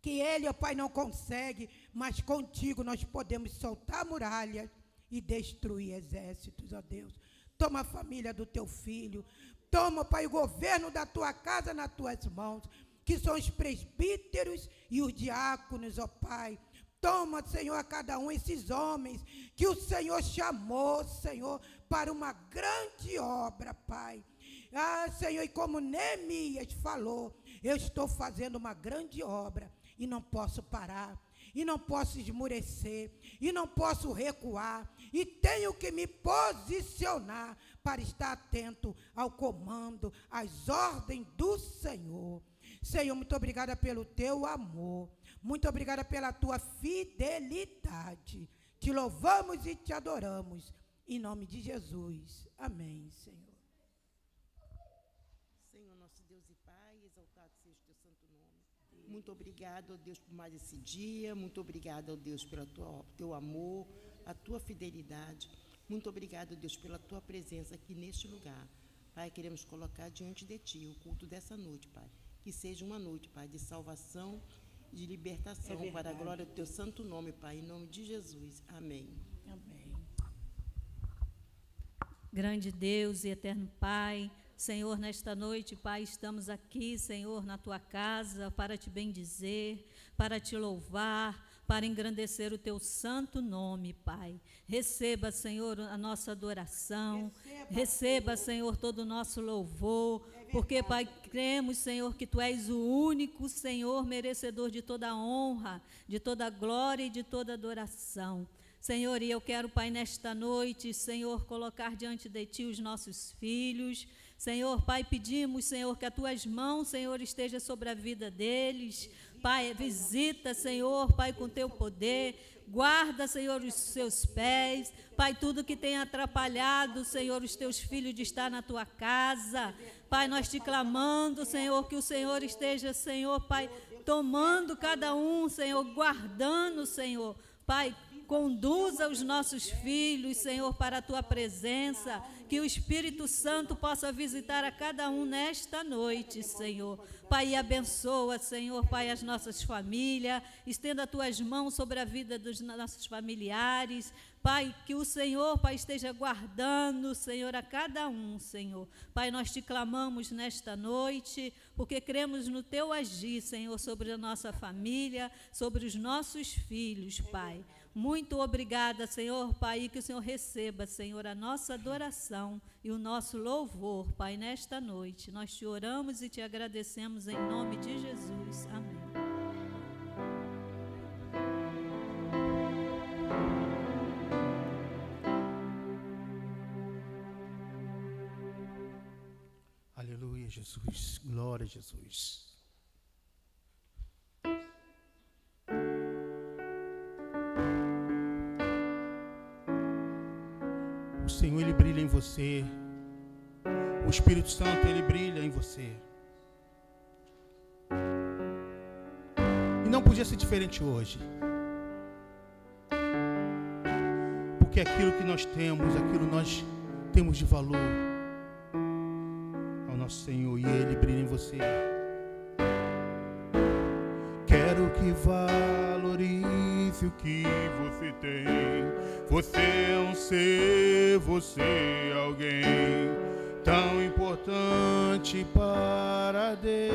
que ele, ó Pai, não consegue, mas contigo nós podemos soltar muralhas e destruir exércitos, ó Deus. Toma a família do teu filho, toma, Pai, o governo da tua casa nas tuas mãos, que são os presbíteros e os diáconos, ó Pai. Toma, Senhor, a cada um esses homens que o Senhor chamou, Senhor, para uma grande obra, Pai. Ah, Senhor, e como Neemias falou, eu estou fazendo uma grande obra e não posso parar, e não posso esmurecer, e não posso recuar, e tenho que me posicionar para estar atento ao comando, às ordens do Senhor. Senhor, muito obrigada pelo teu amor, muito obrigada pela tua fidelidade. Te louvamos e te adoramos, em nome de Jesus. Amém, Senhor. Senhor, nosso Deus e Pai, exaltado seja o teu santo nome. Muito obrigado, ó Deus, por mais esse dia. Muito obrigado, ó Deus, pelo teu amor, a tua fidelidade. Muito obrigado, ó Deus, pela tua presença aqui neste lugar. Pai, queremos colocar diante de ti o culto dessa noite, Pai. Que seja uma noite, Pai, de salvação, de libertação, para a glória do teu santo nome, Pai, em nome de Jesus. Amém. Amém. Grande Deus e eterno Pai, Senhor, nesta noite, Pai, estamos aqui, Senhor, na tua casa, para te bendizer, para te louvar, para engrandecer o teu santo nome, Pai. Receba, Senhor, a nossa adoração, receba, Senhor, todo o nosso louvor, porque, Pai, cremos, Senhor, que tu és o único, Senhor, merecedor de toda a honra, de toda a glória e de toda a adoração. Senhor, e eu quero, Pai, nesta noite, Senhor, colocar diante de ti os nossos filhos. Senhor, Pai, pedimos, Senhor, que as tuas mãos, Senhor, esteja sobre a vida deles. Pai, visita, Senhor, Pai, com teu poder. Guarda, Senhor, os seus pés. Pai, tudo que tem atrapalhado, Senhor, os teus filhos de estar na tua casa. Pai, nós te clamando, Senhor, que o Senhor esteja, Senhor, Pai, tomando cada um, Senhor, guardando, Senhor. Pai, conduza os nossos filhos, Senhor, para a tua presença, que o Espírito Santo possa visitar a cada um nesta noite, Senhor. Pai, abençoa, Senhor, Pai, as nossas famílias, estenda as tuas mãos sobre a vida dos nossos familiares. Pai, que o Senhor, Pai, esteja guardando, Senhor, a cada um, Senhor. Pai, nós te clamamos nesta noite, porque cremos no teu agir, Senhor, sobre a nossa família, sobre os nossos filhos, Pai. Muito obrigada, Senhor, Pai, e que o Senhor receba, Senhor, a nossa adoração e o nosso louvor, Pai, nesta noite. Nós te oramos e te agradecemos em nome de Jesus. Amém. Aleluia, Jesus. Glória a Jesus. O Senhor, Ele brilha em você. O Espírito Santo, Ele brilha em você. E não podia ser diferente hoje. Porque aquilo que nós temos de valor ao nosso Senhor, e Ele brilha em você. Quero que valorize o que você tem. Você é um ser, você é alguém tão importante para Deus.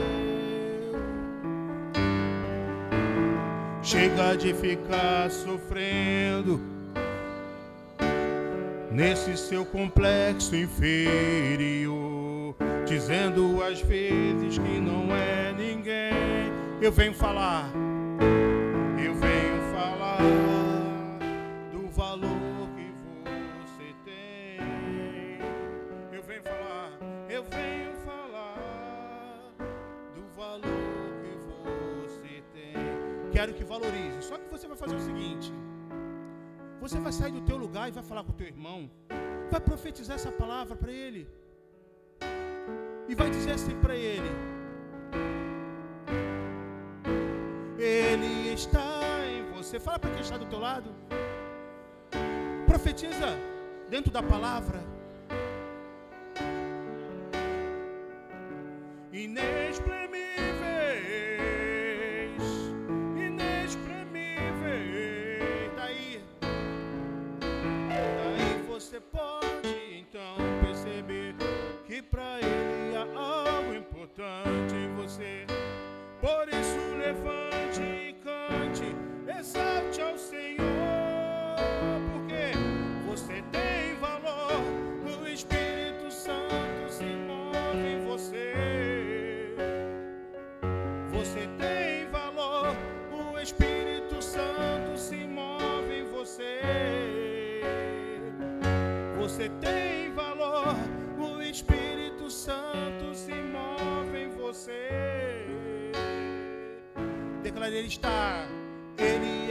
Chega de ficar sofrendo nesse seu complexo inferior, dizendo às vezes que não é ninguém. Eu venho falar do valor que você tem. Eu venho falar do valor que você tem. Quero que valorize. Só que você vai fazer o seguinte: você vai sair do teu lugar e vai falar com o teu irmão, vai profetizar essa palavra para ele e vai dizer assim para ele: Ele está em você. Fala para quem está do teu lado. Profetiza dentro da palavra. Inexprimíveis Por isso levante e cante, exalte ao Senhor, porque você tem valor, o Espírito Santo se move em você. Você tem valor, o Espírito Santo se move em você. Você tem valor, o Espírito Santo se move em você. Declare, Ele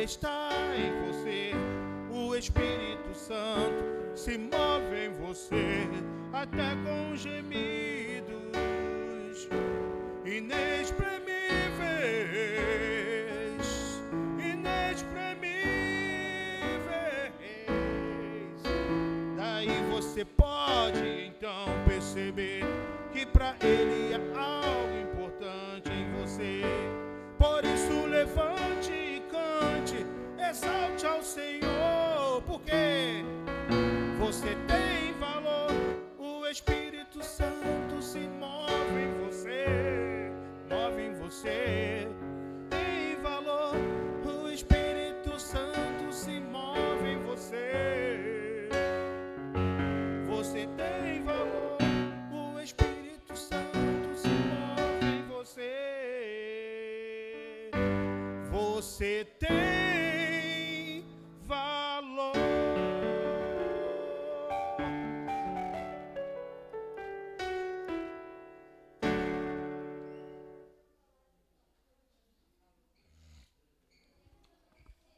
está em você. O Espírito Santo se move em você, até com gemidos inexprimíveis, inexprimíveis. Daí você pode então perceber que para Ele há algo importante em você. Por isso levante e cante, exalte ao Senhor, porque você tem valor, o Espírito Santo se move em você, move em você. Tem valor, o Espírito Santo se move em você. Você tem valor, o Espírito Santo se move em você. Você tem valor.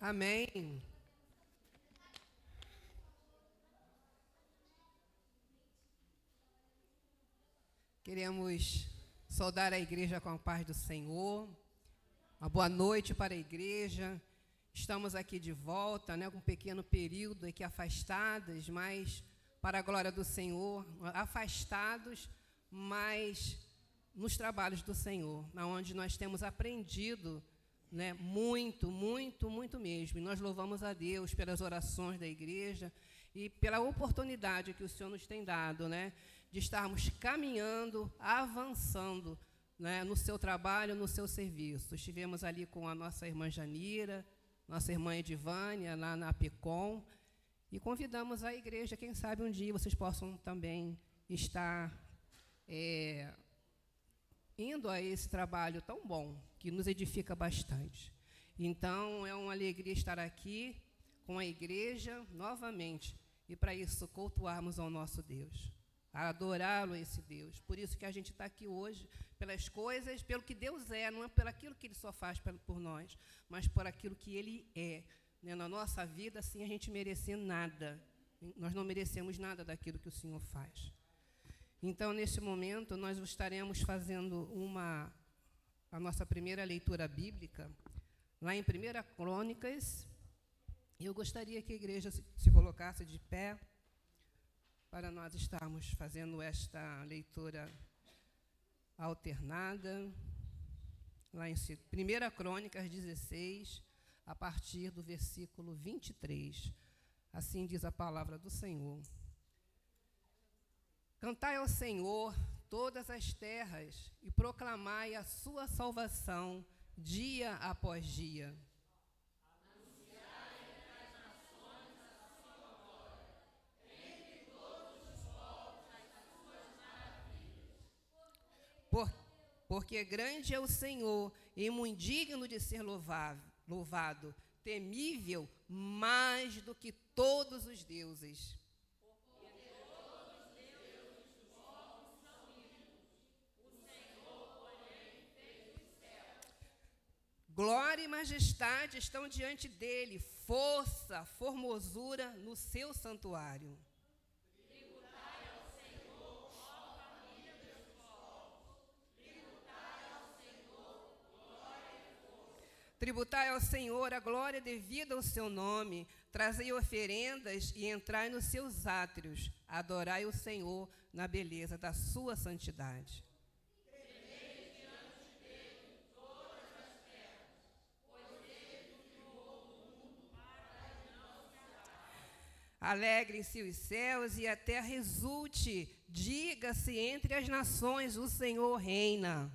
Amém. Queremos saudar a igreja com a paz do Senhor. Uma boa noite para a igreja. Estamos aqui de volta, com um pequeno período aqui afastadas, mas para a glória do Senhor, afastados, mas nos trabalhos do Senhor, onde nós temos aprendido, muito, muito, muito mesmo. E nós louvamos a Deus pelas orações da igreja e pela oportunidade que o Senhor nos tem dado, de estarmos caminhando, avançando, no seu trabalho, no seu serviço. Estivemos ali com a nossa irmã Janira, nossa irmã Edivânia, lá na PECOM, e convidamos a igreja, quem sabe um dia vocês possam também estar indo a esse trabalho tão bom, que nos edifica bastante. Então, é uma alegria estar aqui com a igreja novamente, e para isso cultuarmos ao nosso Deus, adorá-lo, esse Deus. Por isso que a gente está aqui hoje, pelas coisas, pelo que Deus é, não é pelo aquilo que Ele só faz por nós, mas por aquilo que Ele é. Na nossa vida, assim, a gente merecer nada. Nós não merecemos nada daquilo que o Senhor faz. Então, neste momento, nós estaremos fazendo a nossa primeira leitura bíblica, lá em 1 Crônicas. Eu gostaria que a igreja se colocasse de pé, para nós estarmos fazendo esta leitura alternada, lá em 1 Crônicas 16, a partir do versículo 23. Assim diz a palavra do Senhor. Cantai ao Senhor todas as terras e proclamai a sua salvação dia após dia. Porque grande é o Senhor e muito digno de ser louvado, temível mais do que todos os deuses. Porque todos os deuses dos povos são ídolos, o Senhor, porém, fez os céus. Glória e majestade estão diante dele, força, formosura no seu santuário. Tributai ao Senhor a glória devida ao seu nome, trazei oferendas e entrai nos seus átrios, adorai o Senhor na beleza da sua santidade. Tremei diante dele todas as terras, pois ele criou o mundo para que não se acabe. Alegrem-se os céus e a terra exulte, diga-se entre as nações, o Senhor reina.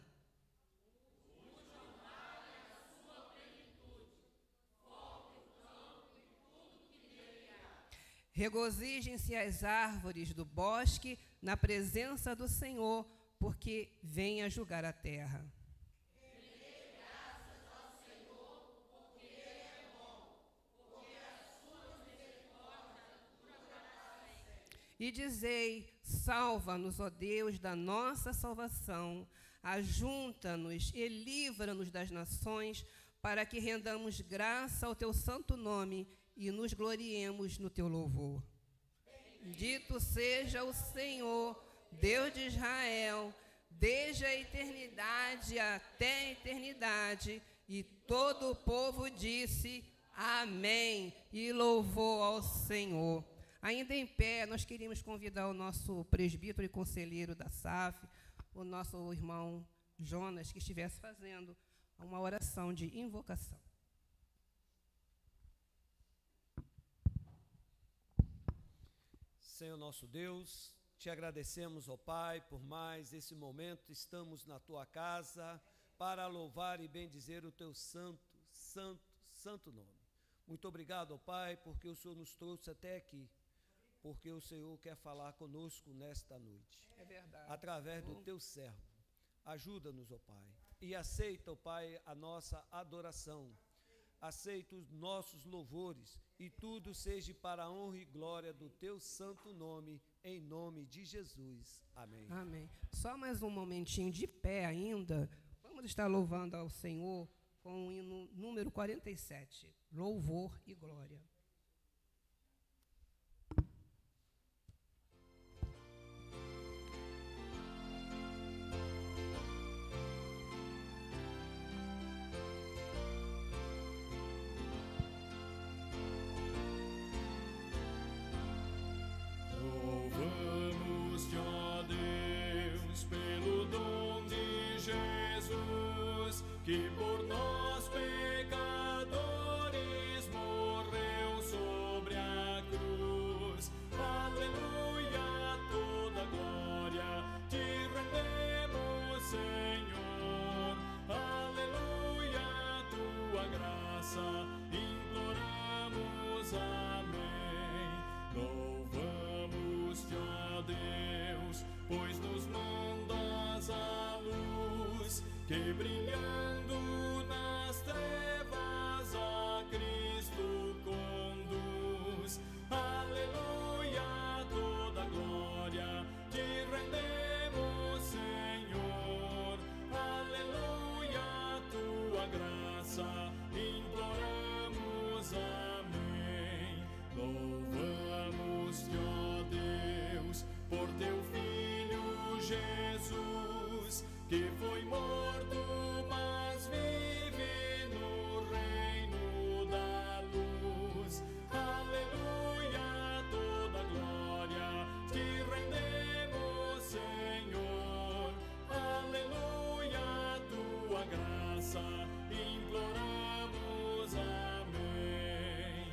Regozijem-se as árvores do bosque na presença do Senhor, porque vem a julgar a terra. E dizei: salva-nos, ó Deus, da nossa salvação, ajunta-nos e livra-nos das nações, para que rendamos graça ao teu santo nome e nos gloriemos no teu louvor. Dito seja o Senhor, Deus de Israel, desde a eternidade até a eternidade. E todo o povo disse: amém, e louvou ao Senhor. Ainda em pé, nós queríamos convidar o nosso presbítero e conselheiro da SAF, o nosso irmão Jonas, que estivesse fazendo uma oração de invocação. Senhor nosso Deus, te agradecemos, ó Pai, por mais esse momento. Estamos na tua casa para louvar e bendizer o teu santo, santo, santo nome. Muito obrigado, ó Pai, porque o Senhor nos trouxe até aqui, porque o Senhor quer falar conosco nesta noite. É verdade. Através do teu servo. Ajuda-nos, ó Pai, e aceita, ó Pai, a nossa adoração. Aceita os nossos louvores, e tudo seja para a honra e glória do teu santo nome, em nome de Jesus. Amém. Amém. Só mais um momentinho de pé ainda. Vamos estar louvando ao Senhor com o hino número 47, Louvor e Glória. Louvamos-te, ó Deus, pelo dom de Jesus, que por nós pecadores morreu sobre a cruz. Aleluia, toda glória te rendemos, Senhor. Aleluia, tua graça imploramos, amém. Louvamos-te, ó Deus, pois nos mandas a luz, que brilhando nas trevas a Cristo conduz. Aleluia, toda glória te rendemos, Senhor. Aleluia, tua graça imploramos, amém. Louvamos-te, ó Deus, por teu Filho Jesus, que foi morto, mas vive no reino da luz. Aleluia, toda glória te rendemos, Senhor. Aleluia, tua graça imploramos, amém.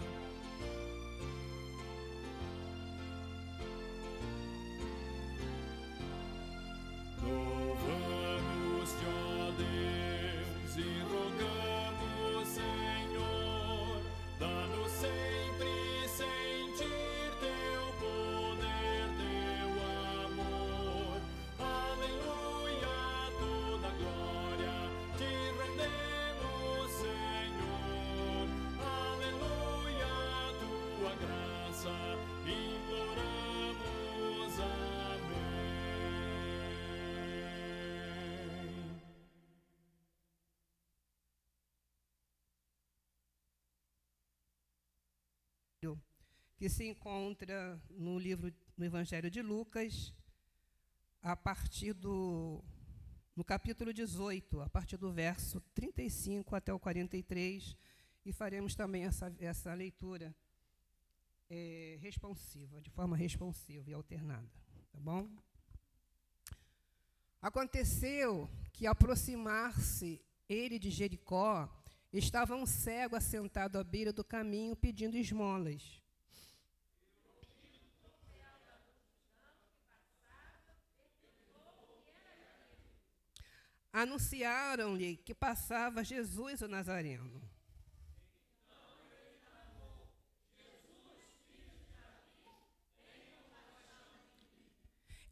Louvamos-te, ó Deus, e rogamos, Senhor, dá-nos sempre sentir teu poder, teu amor. Aleluia, toda glória te rendemos, Senhor. Aleluia, tua graça imploramos, amém. Que se encontra no Evangelho de Lucas, a partir no capítulo 18, a partir do verso 35 até o 43, e faremos também essa leitura responsiva, de forma responsiva e alternada, tá bom? Aconteceu que, ao aproximar-se ele de Jericó, estava um cego assentado à beira do caminho pedindo esmolas. Anunciaram-lhe que passava Jesus o Nazareno.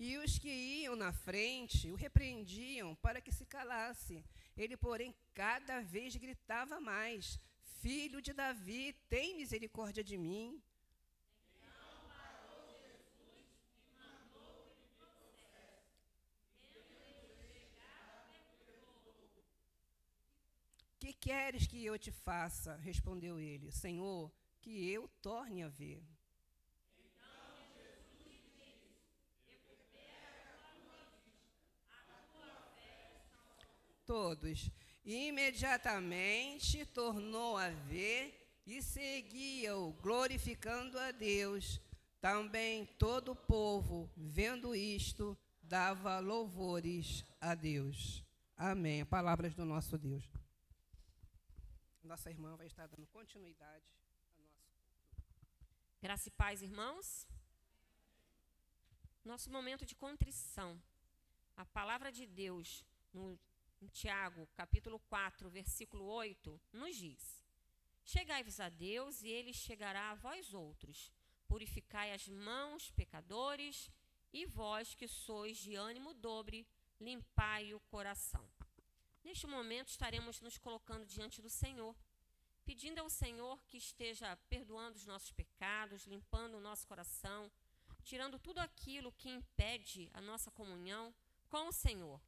E os que iam na frente o repreendiam para que se calasse. Ele, porém, cada vez gritava mais: Filho de Davi, tem misericórdia de mim. Que queres que eu te faça? Respondeu ele. Senhor, que eu torne a ver. Todos. Imediatamente tornou a ver e seguia-o, glorificando a Deus. Também todo o povo, vendo isto, dava louvores a Deus. Amém. Palavras do nosso Deus. Nossa irmã vai estar dando continuidade ao nosso culto. Graça e paz, irmãos. Nosso momento de contrição. A palavra de Deus, em Tiago, capítulo 4, versículo 8, nos diz: Chegai-vos a Deus, e ele chegará a vós outros. Purificai as mãos, pecadores, e vós que sois de ânimo dobre, limpai o coração. Neste momento estaremos nos colocando diante do Senhor, pedindo ao Senhor que esteja perdoando os nossos pecados, limpando o nosso coração, tirando tudo aquilo que impede a nossa comunhão com o Senhor.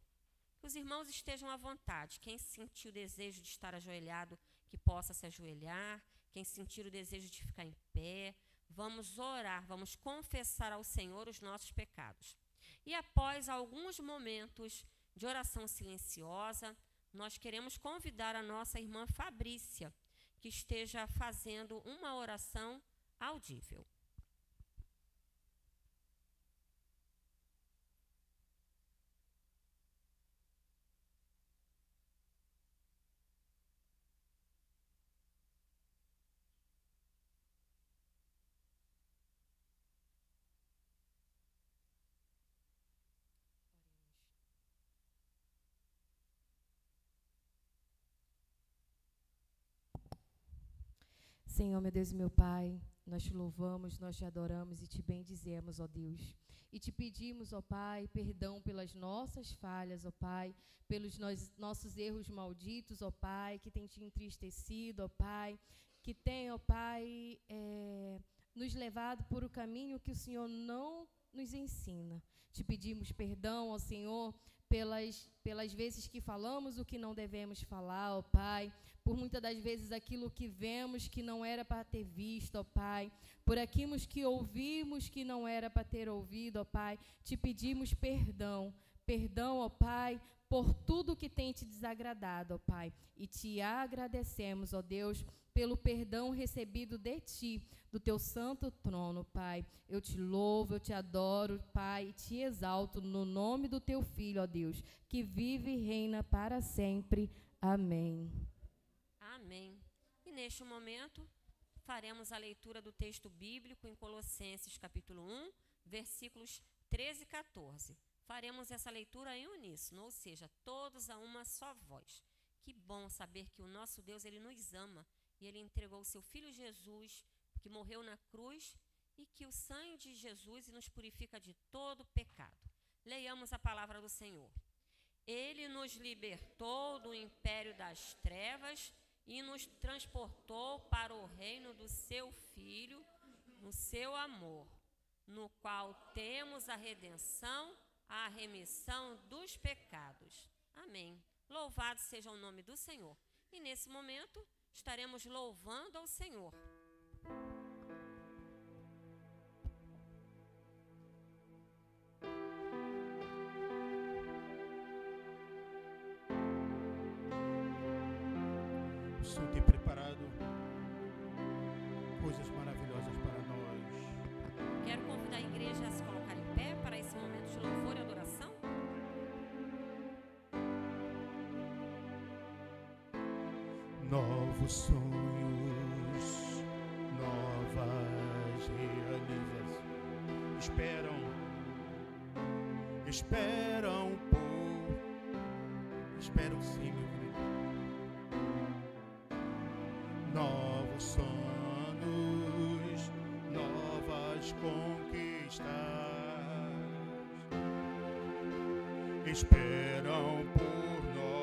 Que os irmãos estejam à vontade. Quem sentir o desejo de estar ajoelhado, que possa se ajoelhar. Quem sentir o desejo de ficar em pé, vamos orar, vamos confessar ao Senhor os nossos pecados. E após alguns momentos de oração silenciosa, nós queremos convidar a nossa irmã Fabrícia, que esteja fazendo uma oração audível. Senhor, meu Deus e meu Pai, nós te louvamos, nós te adoramos e te bendizemos, ó Deus. E te pedimos, ó Pai, perdão pelas nossas falhas, ó Pai, pelos nossos erros malditos, ó Pai, que tem te entristecido, ó Pai, que tem, ó Pai, nos levado por o caminho que o Senhor não nos ensina. Te pedimos perdão, ó Senhor, pelas vezes que falamos o que não devemos falar, ó Pai, por muitas das vezes aquilo que vemos que não era para ter visto, ó Pai, por aquilo que ouvimos que não era para ter ouvido, ó Pai, te pedimos perdão, ó Pai, por tudo que tem te desagradado, ó Pai, e te agradecemos, ó Deus, pelo perdão recebido de Ti, do Teu santo trono, Pai. Eu te louvo, eu te adoro, Pai, e te exalto no nome do Teu Filho, ó Deus, que vive e reina para sempre. Amém. Amém. E neste momento, faremos a leitura do texto bíblico em Colossenses, capítulo 1, versículos 13 e 14. Faremos essa leitura em uníssono, ou seja, todos a uma só voz. Que bom saber que o nosso Deus, Ele nos ama e Ele entregou o seu Filho Jesus, que morreu na cruz, e que o sangue de Jesus nos purifica de todo pecado. Leiamos a palavra do Senhor. Ele nos libertou do império das trevas e nos transportou para o reino do seu Filho, no seu amor, no qual temos a redenção, a remissão dos pecados. Amém. Louvado seja o nome do Senhor. E nesse momento, estaremos louvando ao Senhor. O Senhor tem preparado coisas maravilhosas para nós. Quero convidar a igreja a se colocar em pé para esse momento de louvor e adoração. Novos sonhos, novas realizações esperam por, esperam sim, meu querido. Novos sonhos, novas conquistas esperam por nós.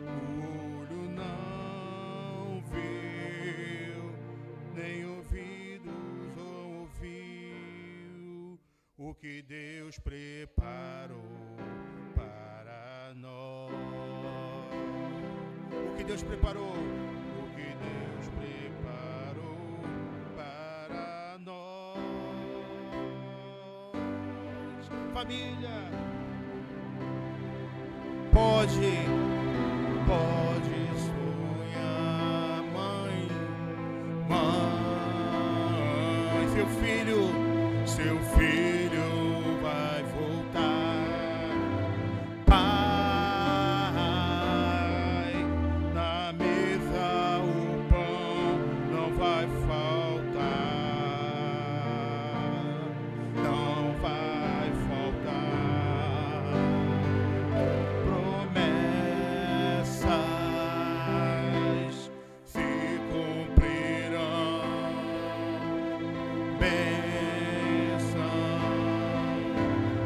O olho não viu, nem ouvidos ouviu o que Deus preparou para nós. O que Deus preparou, o que Deus preparou para nós. Família, pode sonhar, mãe, seu filho vai voltar. Pai, na mesa o pão não vai faltar, não vai faltar. Promessas se cumprirão, bênção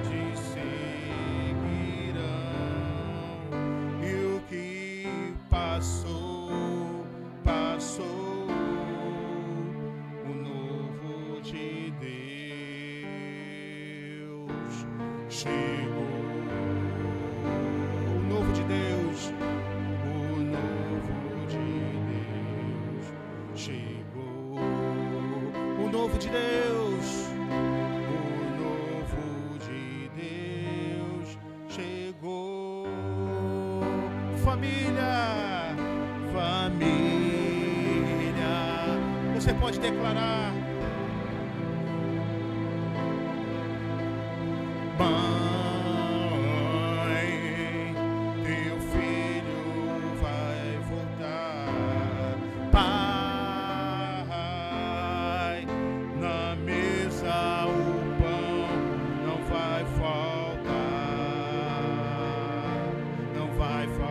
te seguirão, e o que passou, passou, o novo de Deus chegou. O novo de Deus, o novo de Deus chegou. O novo de Deus, o novo de Deus chegou. Família, família, você pode declarar: mãe, teu filho vai voltar. Pai, na mesa o pão não vai faltar, não vai faltar.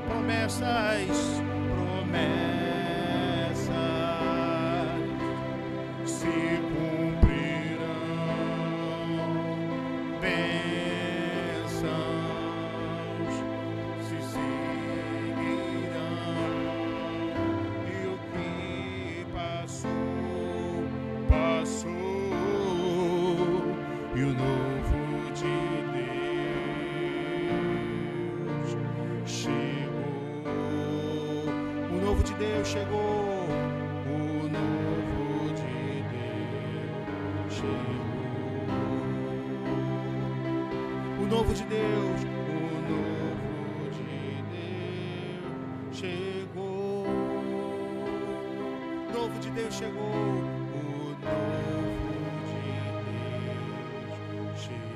Promessas, promessas se cumprirão, bênçãos se seguirão, e o que passou, passou, e o novo de Deus chegou. O novo de Deus chegou. O novo de Deus chegou. O novo de Deus, o novo de Deus chegou. O novo de Deus chegou. O novo de Deus chegou.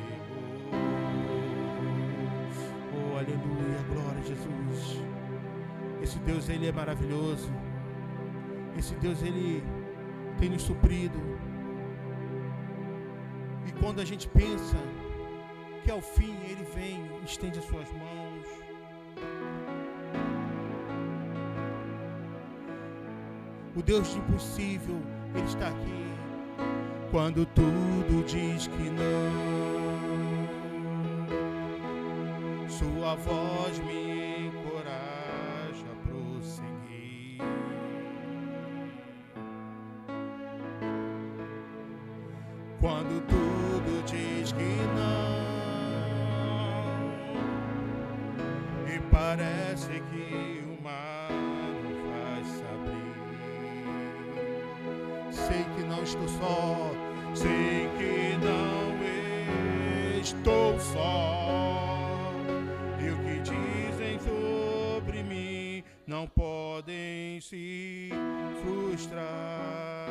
Oh, aleluia, glória a Jesus. Esse Deus, Ele é maravilhoso. Esse Deus, Ele tem nos suprido. E quando a gente pensa que ao fim Ele vem, estende as suas mãos. O Deus de impossível, Ele está aqui. Quando tudo diz que não, sua voz me encoraja a prosseguir. Quando tudo diz que não, e parece que o mar não vai se abrir, sei que não estou só, sei que não estou só, e o que dizem sobre mim não podem se frustrar.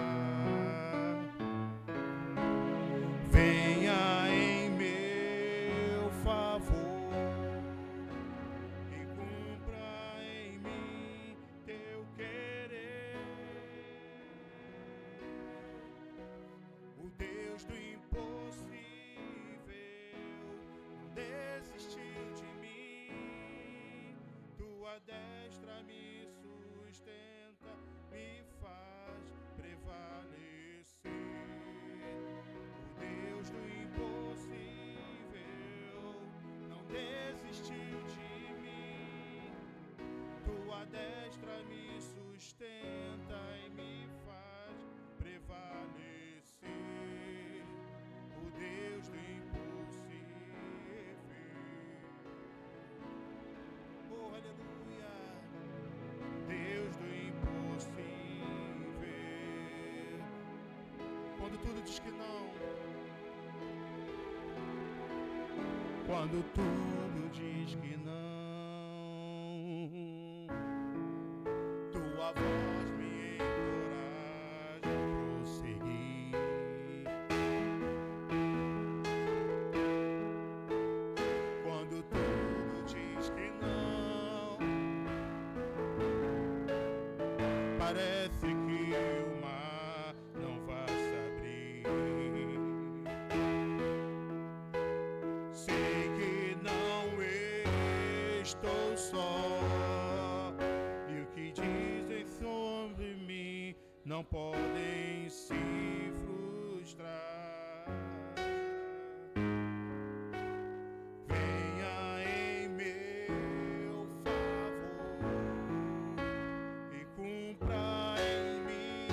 Venha em meu favor e cumpra em mim teu querer. O Deus do impossível não desistiu de mim. Tua destra me sustenta, me faz prevalecer. O sustenta e me faz prevalecer. O Deus do impossível. Oh, aleluia. Deus do impossível. Quando tudo diz que não. Quando tudo diz que não. Tua voz me encoraja a prosseguir. Quando tudo diz que não, parece que o mar não vai se abrir. Sei que não estou só, e o que dizem sobre mim não podem se frustrar. Venha em meu favor e cumpra em mim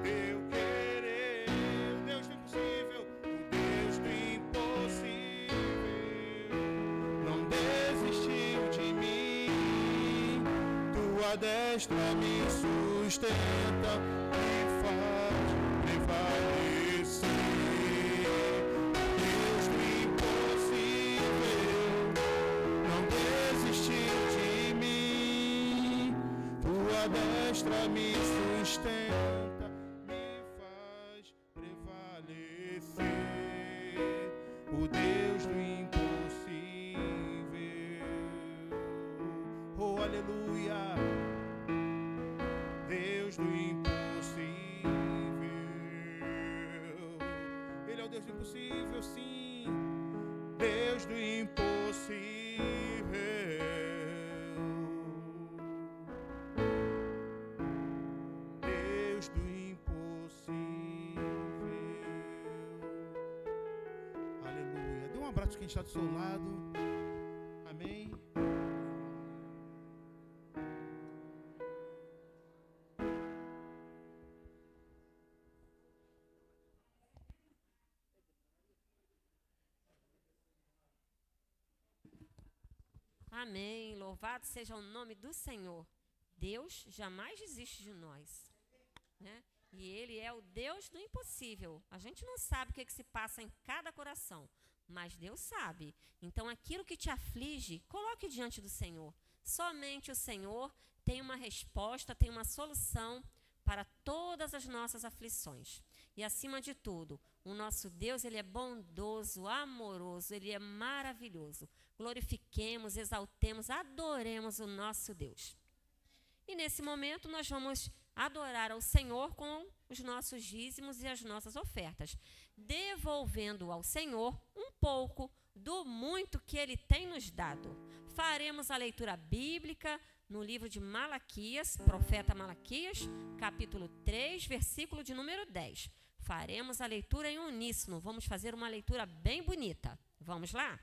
teu querer. O Deus do impossível, o Deus do impossível, não desistiu de mim. Tua destra me sustenta e faz prevalecer. Deus do impossível, não desistiu de mim. Tua destra me sustenta, me faz prevalecer. O Deus do impossível. Oh, aleluia. Deus do impossível. Ele é o Deus do impossível, sim. Deus do impossível. Deus do impossível. Aleluia. Dê um abraço quem está do seu lado. Amém. Amém. Louvado seja o nome do Senhor. Deus jamais desiste de nós, né? E Ele é o Deus do impossível. A gente não sabe o que se passa em cada coração, mas Deus sabe. Então, aquilo que te aflige, coloque diante do Senhor. Somente o Senhor tem uma resposta, tem uma solução para todas as nossas aflições. E, acima de tudo, o nosso Deus, Ele é bondoso, amoroso, Ele é maravilhoso. Glorifiquemos, exaltemos, adoremos o nosso Deus. E nesse momento nós vamos adorar ao Senhor com os nossos dízimos e as nossas ofertas, devolvendo ao Senhor um pouco do muito que Ele tem nos dado. Faremos a leitura bíblica no livro de Malaquias, profeta Malaquias, capítulo 3, versículo de número 10. Faremos a leitura em uníssono, vamos fazer uma leitura bem bonita. Vamos lá?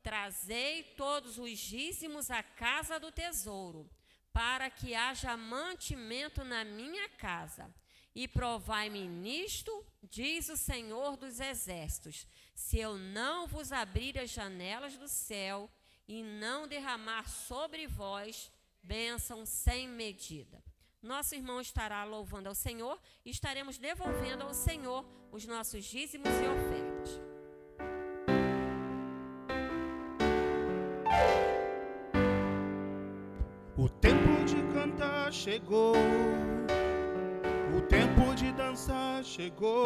Trazei todos os dízimos à casa do tesouro, para que haja mantimento na minha casa. E provai-me nisto, diz o Senhor dos Exércitos, se eu não vos abrir as janelas do céu e não derramar sobre vós bênção sem medida. Nosso irmão estará louvando ao Senhor e estaremos devolvendo ao Senhor os nossos dízimos e ofertas. O tempo de cantar chegou, o tempo de dançar chegou,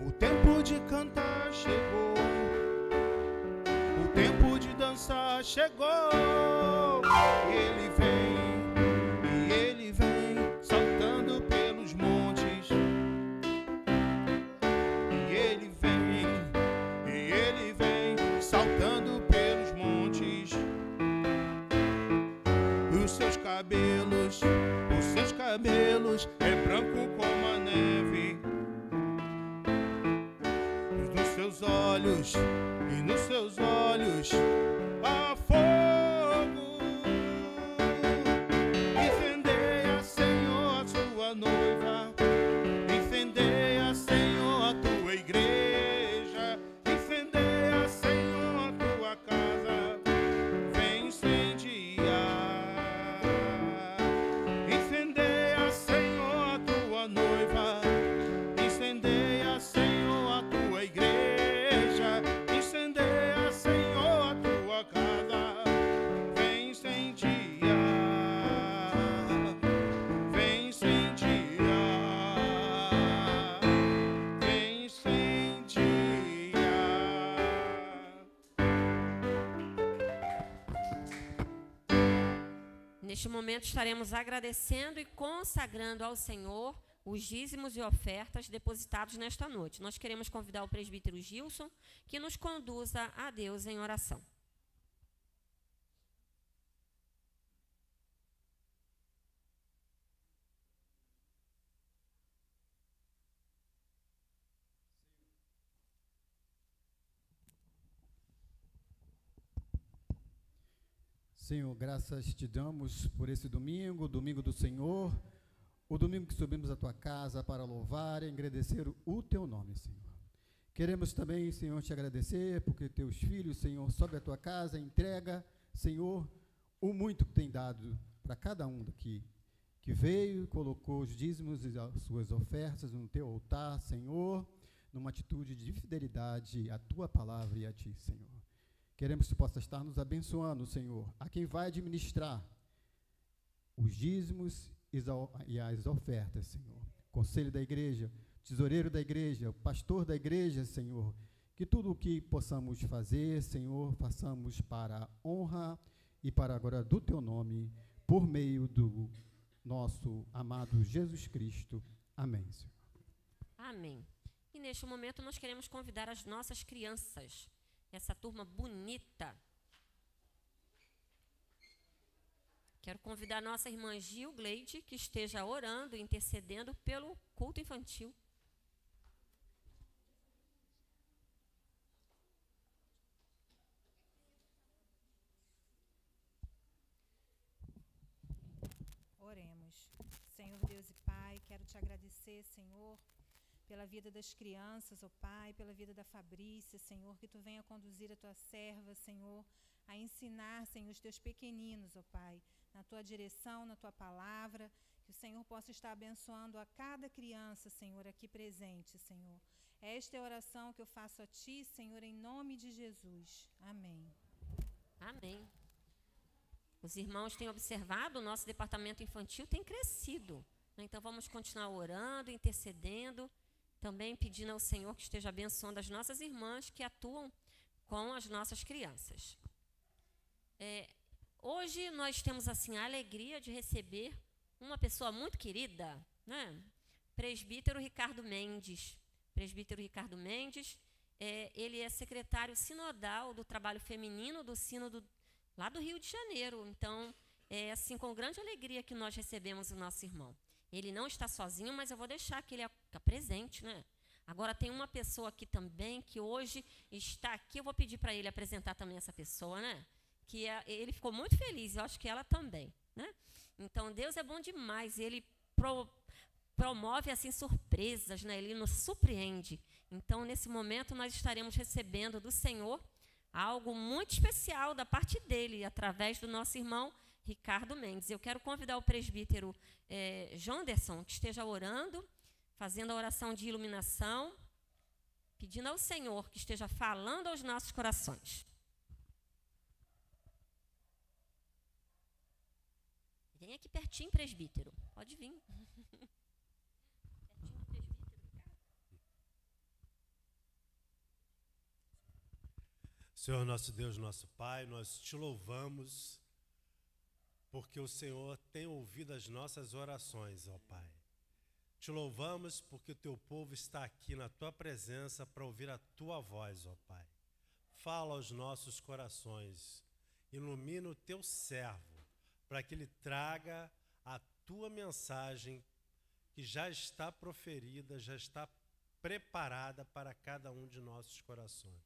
o tempo de cantar chegou, o tempo de dançar chegou. E ele vem saltando pelos montes. E ele vem saltando pelos montes. Os seus cabelos é branco como a neve. E nos seus olhos há fogo. Incendeia Neste momento estaremos agradecendo e consagrando ao Senhor os dízimos e ofertas depositados nesta noite. Nós queremos convidar o presbítero Gilson que nos conduza a Deus em oração. Senhor, graças te damos por esse domingo, o domingo do Senhor, o domingo que subimos à tua casa para louvar e agradecer o teu nome, Senhor. Queremos também, Senhor, te agradecer porque teus filhos, Senhor, sobem à tua casa, entrega, Senhor, o muito que tem dado para cada um daqui, que veio, colocou os dízimos e as suas ofertas no teu altar, Senhor, numa atitude de fidelidade à tua palavra e a ti, Senhor. Queremos que tu possa estar nos abençoando, Senhor, a quem vai administrar os dízimos e as ofertas, Senhor. Conselho da igreja, tesoureiro da igreja, pastor da igreja, Senhor. Que tudo o que possamos fazer, Senhor, façamos para a honra e para a glória do teu nome, por meio do nosso amado Jesus Cristo. Amém, Senhor. Amém. E neste momento nós queremos convidar as nossas crianças, essa turma bonita. Quero convidar a nossa irmã Gil Gleide, que esteja orando e intercedendo pelo culto infantil. Oremos. Senhor Deus e Pai, quero te agradecer, Senhor, pela vida das crianças, ó Pai, pela vida da Fabrícia, Senhor, que tu venha conduzir a tua serva, Senhor, a ensinar, Senhor, os teus pequeninos, ó Pai, na tua direção, na tua palavra, que o Senhor possa estar abençoando a cada criança, Senhor, aqui presente, Senhor. Esta é a oração que eu faço a ti, Senhor, em nome de Jesus. Amém. Amém. Os irmãos têm observado, o nosso departamento infantil tem crescido, né? Então vamos continuar orando, intercedendo, também pedindo ao Senhor que esteja abençoando as nossas irmãs que atuam com as nossas crianças. Hoje nós temos assim a alegria de receber uma pessoa muito querida, né? Presbítero Ricardo Mendes. Presbítero Ricardo Mendes, ele é secretário sinodal do trabalho feminino do sínodo lá do Rio de Janeiro. Então, é assim com grande alegria que nós recebemos o nosso irmão. Ele não está sozinho, mas eu vou deixar que ele fique presente, né? Agora tem uma pessoa aqui também que hoje está aqui. Eu vou pedir para ele apresentar também essa pessoa, né? Que ele ficou muito feliz, eu acho que ela também, né? Então Deus é bom demais. Ele promove assim surpresas, né? Ele nos surpreende. Então nesse momento nós estaremos recebendo do Senhor algo muito especial da parte dele através do nosso irmão Ricardo Mendes. Eu quero convidar o presbítero Jonderson que esteja orando, fazendo a oração de iluminação, pedindo ao Senhor que esteja falando aos nossos corações. Vem aqui pertinho, presbítero. Pode vir. Pertinho do presbítero. Senhor nosso Deus, nosso Pai, nós te louvamos porque o Senhor tem ouvido as nossas orações, ó Pai. Te louvamos porque o teu povo está aqui na tua presença para ouvir a tua voz, ó Pai. Fala aos nossos corações, ilumina o teu servo, para que ele traga a tua mensagem que já está proferida, já está preparada para cada um de nossos corações.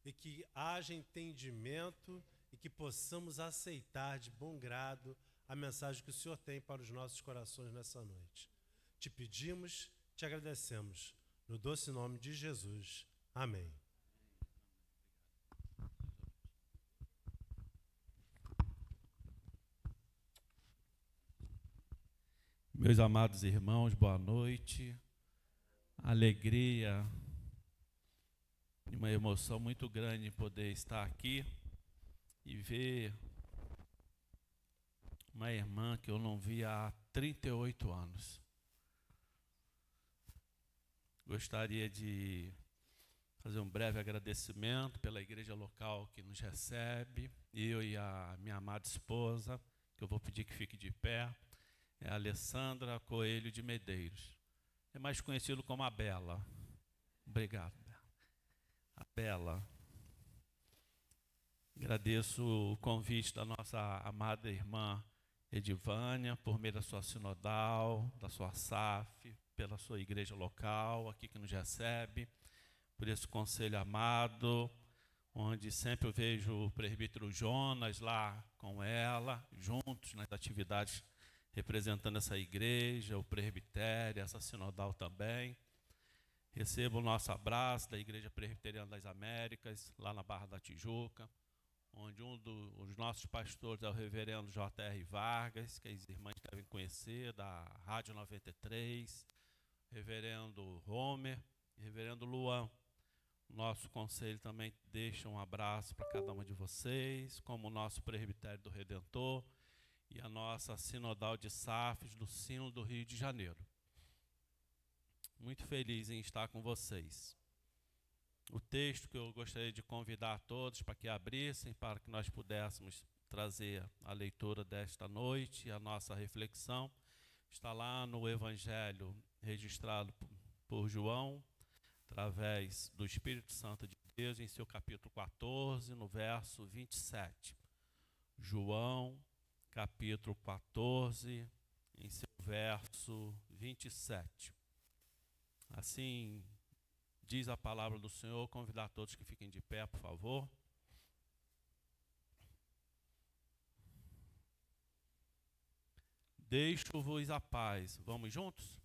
E que haja entendimento e que possamos aceitar de bom grado a mensagem que o Senhor tem para os nossos corações nessa noite. Te pedimos, te agradecemos, no doce nome de Jesus. Amém. Meus amados irmãos, boa noite. Alegria e uma emoção muito grande em poder estar aqui e ver uma irmã que eu não via há 38 anos. Gostaria de fazer um breve agradecimento pela igreja local que nos recebe, eu e a minha amada esposa, que eu vou pedir que fique de pé, é a Alessandra Coelho de Medeiros. É mais conhecido como a Bela. Obrigado, Bela. A Bela. Agradeço o convite da nossa amada irmã Edivânia, por meio da sua sinodal, da sua SAF, pela sua igreja local, aqui que nos recebe, por esse conselho amado, onde sempre eu vejo o presbítero Jonas lá com ela, juntos nas atividades representando essa igreja, o presbitério, essa sinodal também. Recebo o nosso abraço da Igreja Presbiteriana das Américas, lá na Barra da Tijuca, onde um dos nossos pastores é o reverendo J.R. Vargas, que as irmãs devem conhecer, da Rádio 93, reverendo Homer e reverendo Luan. Nosso conselho também deixa um abraço para cada uma de vocês, como o nosso presbitério do Redentor e a nossa sinodal de SAFs do Sino do Rio de Janeiro. Muito feliz em estar com vocês. O texto que eu gostaria de convidar a todos para que abrissem, para que nós pudéssemos trazer a leitura desta noite, a nossa reflexão, está lá no Evangelho registrado por João, através do Espírito Santo de Deus, em seu capítulo 14, no verso 27. João, capítulo 14, em seu verso 27. Assim diz a palavra do Senhor. Convidar todos que fiquem de pé, por favor. Deixo-vos a paz. Vamos juntos?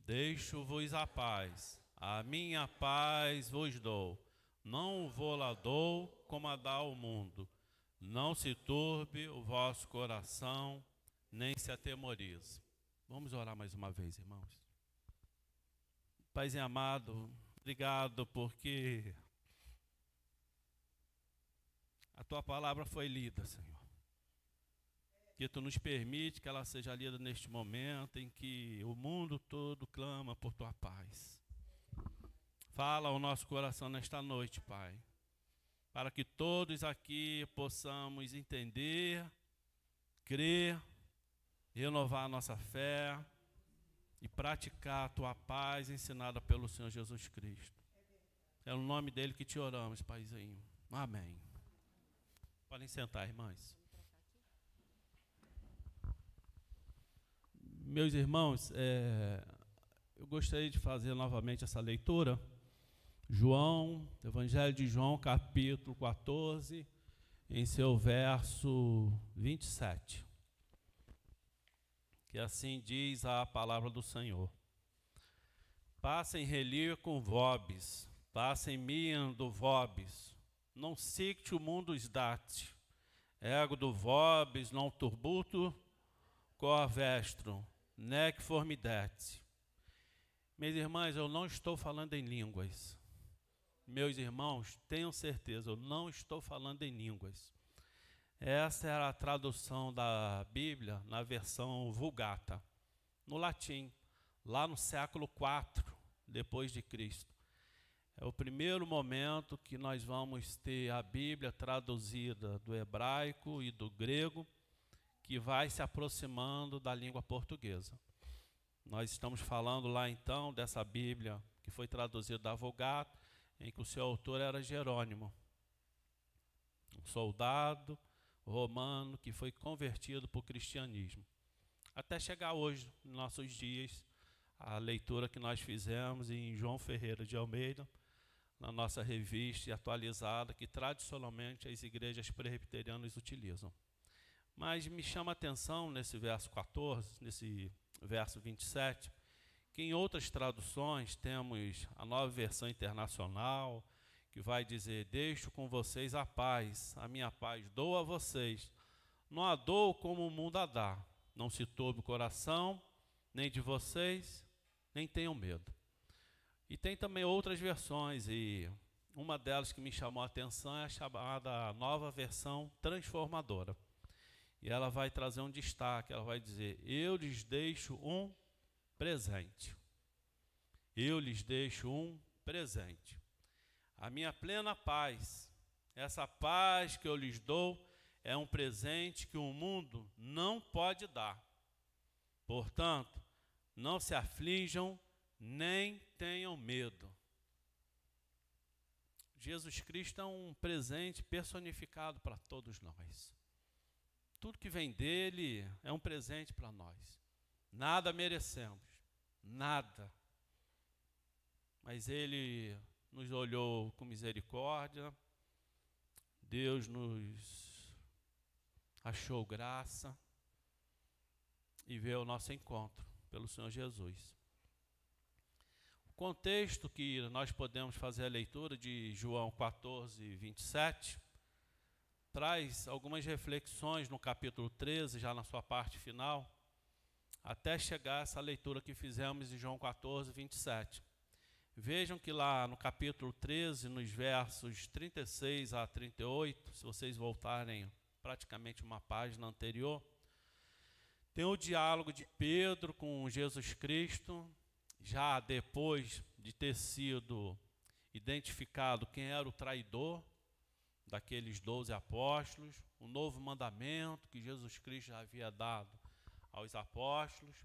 Deixo-vos a paz. A minha paz vos dou. Não vou lá dou como a dá o mundo. Não se turbe o vosso coração, nem se atemorize. Vamos orar mais uma vez, irmãos. Paizinho amado, obrigado porque a tua palavra foi lida, Senhor. Que tu nos permite que ela seja lida neste momento em que o mundo todo clama por tua paz. Fala ao nosso coração nesta noite, Pai, para que todos aqui possamos entender, crer, renovar a nossa fé e praticar a tua paz ensinada pelo Senhor Jesus Cristo. É no nome dele que te oramos, Paizinho. Amém. Podem sentar, irmãs. Meus irmãos, eu gostaria de fazer novamente essa leitura. João, Evangelho de João, capítulo 14, em seu verso 27. Que assim diz a palavra do Senhor. Passem relir com vobis, passem miam do vobis, non sict o mundus dat, ego do vobis non turbuto cor vestrum, nec formidet. Meus irmãos, eu não estou falando em línguas. Meus irmãos, tenham certeza, eu não estou falando em línguas. Essa era a tradução da Bíblia na versão Vulgata, no latim, lá no século IV depois de Cristo. É o primeiro momento que nós vamos ter a Bíblia traduzida do hebraico e do grego, que vai se aproximando da língua portuguesa. Nós estamos falando lá então dessa Bíblia que foi traduzida da Vulgata, em que o seu autor era Jerônimo, um soldado romano que foi convertido para o cristianismo. Até chegar hoje, nos nossos dias, a leitura que nós fizemos em João Ferreira de Almeida, na nossa revista atualizada, que tradicionalmente as igrejas presbiterianas utilizam. Mas me chama a atenção nesse verso 14, nesse verso 27, que em outras traduções temos a Nova Versão Internacional, que vai dizer: deixo com vocês a paz, a minha paz dou a vocês, não a dou como o mundo a dá, não se turbe o coração, nem de vocês, nem tenham medo. E tem também outras versões, e uma delas que me chamou a atenção é a chamada Nova Versão Transformadora. E ela vai trazer um destaque, ela vai dizer: eu lhes deixo um presente. Eu lhes deixo um presente. A minha plena paz, essa paz que eu lhes dou, é um presente que o mundo não pode dar. Portanto, não se aflijam, nem tenham medo. Jesus Cristo é um presente personificado para todos nós. Tudo que vem dele é um presente para nós. Nada merecemos, nada. Mas ele nos olhou com misericórdia, Deus nos achou graça e veio ao nosso encontro pelo Senhor Jesus. O contexto que nós podemos fazer a leitura de João 14, 27, traz algumas reflexões no capítulo 13, já na sua parte final, até chegar a essa leitura que fizemos em João 14, 27. Vejam que lá no capítulo 13, nos versos 36 a 38, se vocês voltarem praticamente uma página anterior, tem o diálogo de Pedro com Jesus Cristo, já depois de ter sido identificado quem era o traidor daqueles 12 apóstolos, o novo mandamento que Jesus Cristo já havia dado aos apóstolos,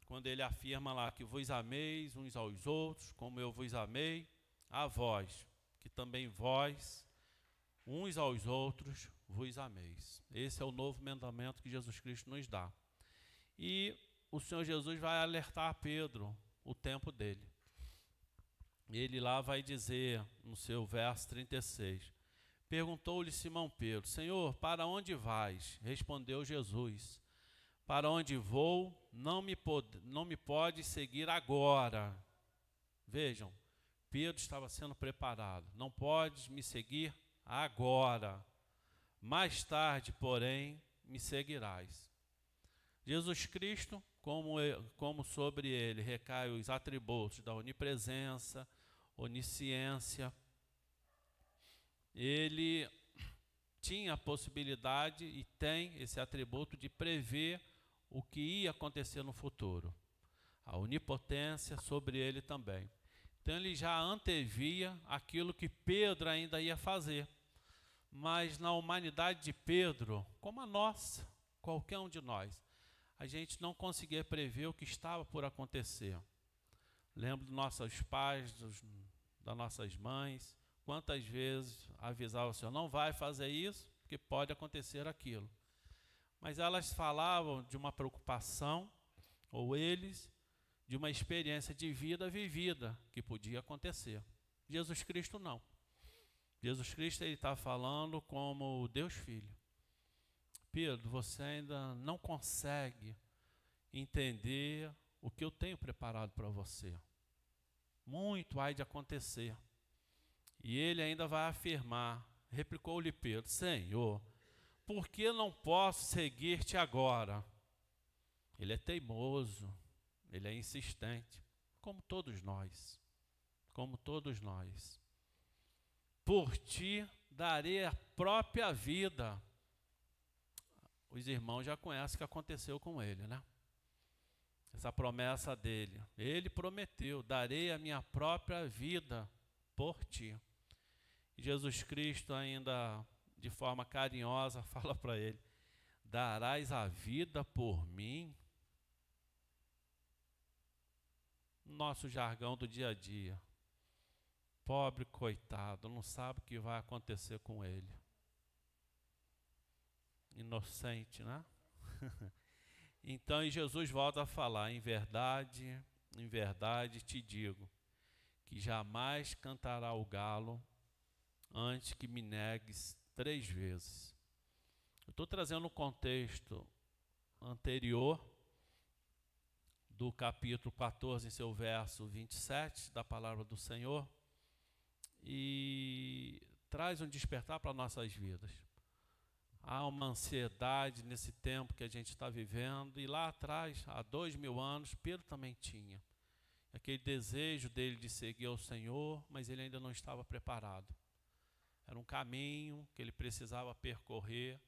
quando ele afirma lá que vos ameis uns aos outros, como eu vos amei, a vós, que também vós, uns aos outros, vos ameis. Esse é o novo mandamento que Jesus Cristo nos dá. E o Senhor Jesus vai alertar a Pedro o tempo dele. Ele lá vai dizer, no seu verso 36, perguntou-lhe Simão Pedro, Senhor, para onde vais? Respondeu Jesus, para onde vou, não me pode seguir agora. Vejam, Pedro estava sendo preparado. Não podes me seguir agora. Mais tarde, porém, me seguirás. Jesus Cristo, como sobre ele recai os atributos da onipresença, onisciência, ele tinha a possibilidade e tem esse atributo de prever o que ia acontecer no futuro. A onipotência sobre ele também. Então ele já antevia aquilo que Pedro ainda ia fazer. Mas na humanidade de Pedro, como a nossa, qualquer um de nós, a gente não conseguia prever o que estava por acontecer. Lembro dos nossos pais, das nossas mães, quantas vezes avisavam o Senhor, não vai fazer isso, porque pode acontecer aquilo. Mas elas falavam de uma preocupação, ou eles, de uma experiência de vida vivida, que podia acontecer. Jesus Cristo não. Jesus Cristo está falando como Deus Filho. Pedro, você ainda não consegue entender o que eu tenho preparado para você. Muito há de acontecer. E ele ainda vai afirmar, replicou-lhe Pedro, Senhor, por que não posso seguir-te agora? Ele é teimoso, ele é insistente, como todos nós, Por ti darei a própria vida. Os irmãos já conhecem o que aconteceu com ele, né? Essa promessa dele. Ele prometeu, darei a minha própria vida por ti. E Jesus Cristo ainda, de forma carinhosa, fala para ele, darás a vida por mim? Nosso jargão do dia a dia. Pobre coitado, não sabe o que vai acontecer com ele. Inocente, né? Então, e Jesus volta a falar, em verdade te digo, que jamais cantará o galo antes que me negues 3 vezes. Eu estou trazendo um contexto anterior do capítulo 14, em seu verso 27, da palavra do Senhor, e traz um despertar para nossas vidas. Há uma ansiedade nesse tempo que a gente está vivendo, e lá atrás, há 2000 anos, Pedro também tinha. Aquele desejo dele de seguir ao Senhor, mas ele ainda não estava preparado. Era um caminho que ele precisava percorrer